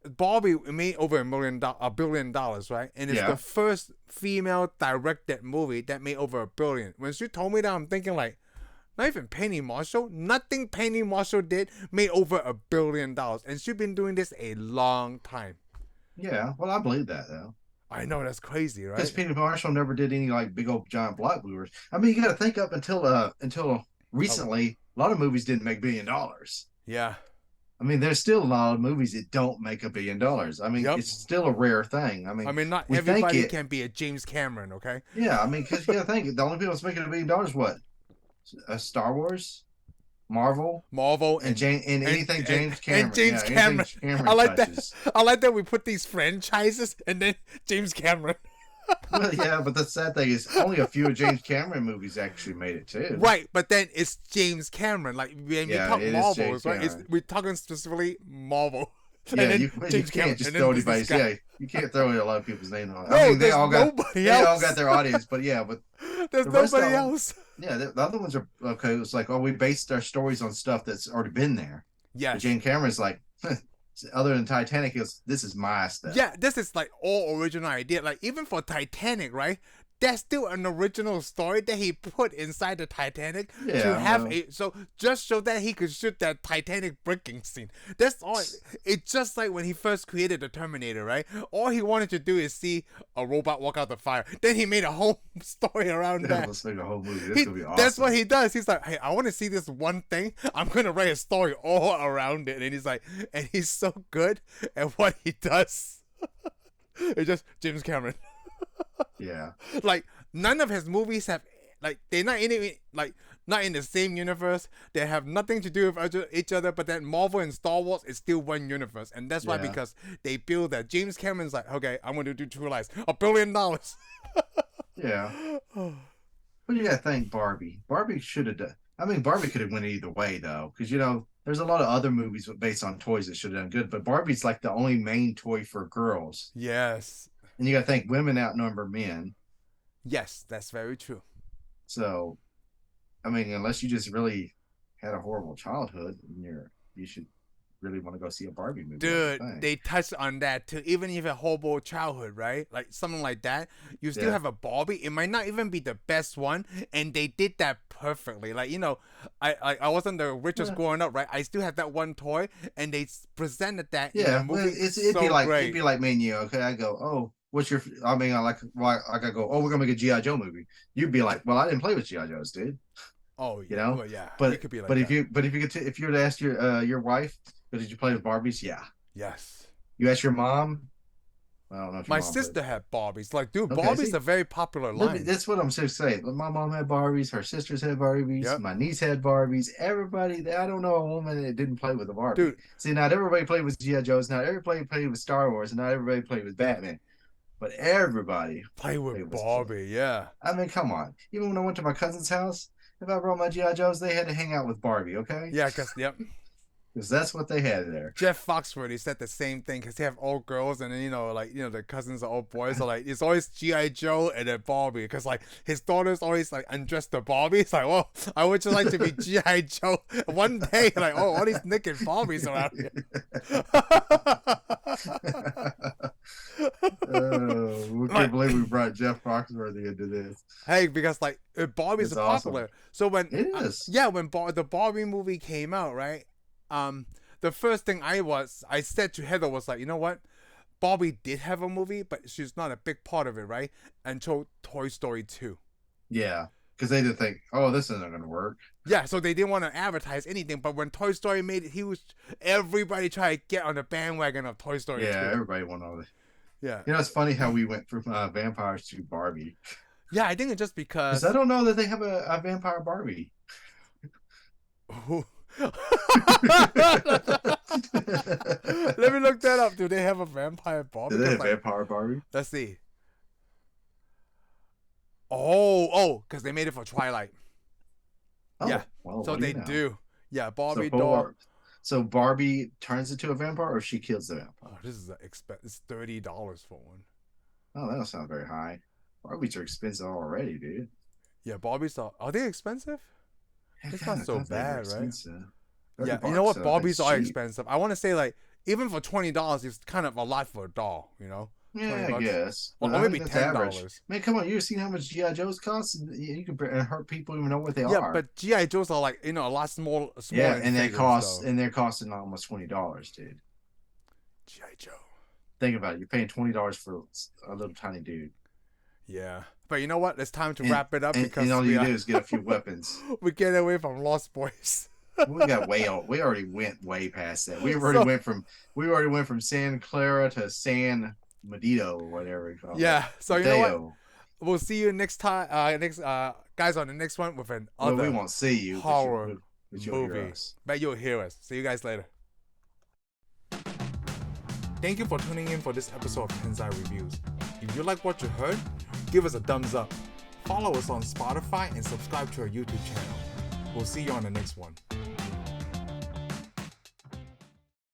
Barbie made over $1 billion, right? And it's the first female directed movie that made over $1 billion. When she told me that, I'm thinking like, not even Penny Marshall. Nothing Penny Marshall did made over $1 billion, and she's been doing this a long time. Yeah, well, I believe that though. I know, that's crazy, right? Because Penny Marshall never did any like big old giant blockbusters. I mean, you got to think up until recently, a lot of movies didn't make $1 billion. Yeah. I mean, there's still a lot of movies that don't make $1 billion. I mean, it's still a rare thing. I mean, not everybody can be a James Cameron, okay? Yeah, I mean, because you got to think the only people that's making $1 billion is what? Star Wars, Marvel, and anything James Cameron. And James Cameron. I like that. I like that we put these franchises and then James Cameron. Well, yeah, but the sad thing is only a few of James Cameron movies actually made it too. Right, but then it's James Cameron. Like when we talk Marvel, right? We're talking specifically Marvel. Yeah, you can't just throw anybody's. Yeah, you can't throw a lot of people's names on it. No, I mean, they all got their audience, but there's nobody else. Yeah, the other ones are okay. It's like, we based our stories on stuff that's already been there. Yeah, James Cameron's like, other than Titanic, this is my stuff. Yeah, this is like all original idea. Like even for Titanic, right? That's still an original story that he put inside the Titanic to have just so that he could shoot that Titanic breaking scene. That's all. It's just like when he first created the Terminator, right? All he wanted to do is see a robot walk out the fire. Then he made a whole story around that. Let's make a whole movie. This gonna be awesome. That's what he does. He's like, hey, I want to see this one thing. I'm gonna write a story all around it. And he's like, and he's so good at what he does. It's just James Cameron. Yeah, like none of his movies have they're not in the same universe. They have nothing to do with each other. But then Marvel and Star Wars is still one universe, and that's why because they feel that James Cameron's like, okay, I'm going to do True Lies, $1 billion. Yeah, but you got to think Barbie. Barbie should have done. I mean, Barbie could have went either way though, because there's a lot of other movies based on toys that should have done good. But Barbie's like the only main toy for girls. Yes. And you got to think women outnumber men. Yes, that's very true. So, I mean, unless you just really had a horrible childhood, you should really want to go see a Barbie movie. Dude, they touched on that too. Even if you have a horrible childhood, right? Like something like that, you still have a Barbie. It might not even be the best one, and they did that perfectly. Like, I wasn't the richest growing up, right? I still had that one toy, and they presented that in the movie. It'd be like me and you. Okay, I go, oh. What's your? I mean, I gotta go. Oh, we're gonna make a GI Joe movie. You'd be like, well, I didn't play with GI Joes, dude. Oh, yeah, well, yeah. But it could be like if you were to ask your wife, did you play with Barbies? Yeah. Yes. You ask your mom. I don't know. If my sister had Barbies. Like, dude, Barbies are very popular line. That's what I'm saying. My mom had Barbies. Her sisters had Barbies. Yep. My niece had Barbies. Everybody. I don't know a woman that didn't play with a Barbie. Dude. See, not everybody played with GI Joes. Not everybody played with Star Wars. And not everybody played with Batman. But everybody play with Barbie, yeah. I mean, come on. Even when I went to my cousin's house, if I brought my GI Joes, they had to hang out with Barbie, okay? Yeah, because that's what they had there. Jeff Foxworthy said the same thing because they have all girls, and then the cousins are all boys. So like it's always GI Joe and then Barbie because like his daughters always like undress the Barbie. It's like, well, I would just like to be GI Joe one day. Like, oh, all these naked Barbies around here. We can't believe we brought Jeff Foxworthy into this. Hey, because like Barbies are popular. Awesome. So when it is, when the Barbie movie came out, right? The first thing I said to Heather was like, you know what? Barbie did have a movie, but she's not a big part of it, right? Until Toy Story 2. Yeah. because they didn't think, oh, this isn't going to work. Yeah, so they didn't want to advertise anything. But when Toy Story made it, everybody tried to get on the bandwagon of Toy Story. Yeah, 2. everybody went on it. Yeah. You know, it's funny how we went from vampires to Barbie. Yeah, I think it's just because I don't know that they have a vampire Barbie. Let me look that up. Do they have a vampire Barbie? Do they have vampire Barbie? Let's see. Because they made it for Twilight. Oh, yeah. Well, so they do. Yeah, Barbie doll. So Barbie turns into a vampire, or she kills the vampire? Oh, this is it's $30 for one. Oh, that don't sound very high. Barbies are expensive already, dude. Yeah, Barbies are they expensive? It's not so bad, right? Yeah, you know what? Barbies are expensive. I want to say like even for $20, it's kind of a lot for a doll. You know? Yeah, I guess. Well, or maybe $10. Man, come on! You seen how much GI Joes cost? You can hurt people even know what they are. Yeah, but GI Joes are like a lot small. Yeah, and they cost they're costing almost $20, dude. GI Joe. Think about it. You're paying $20 for a little tiny dude. Yeah, but you know what? It's time to wrap it up because all you do is get a few weapons. We get away from Lost Boys. We already went way past that. We already went from San Clara to San Medito or whatever you call it. Yeah. So you know what? We'll see you next time. Guys, on the next one with an other. Well, we won't see you. Horror but you'll movie. hear us. But you'll hear us. See you guys later. Thank you for tuning in for this episode of Tensai Reviews. If you like what you heard, give us a thumbs up. Follow us on Spotify and subscribe to our YouTube channel. We'll see you on the next one.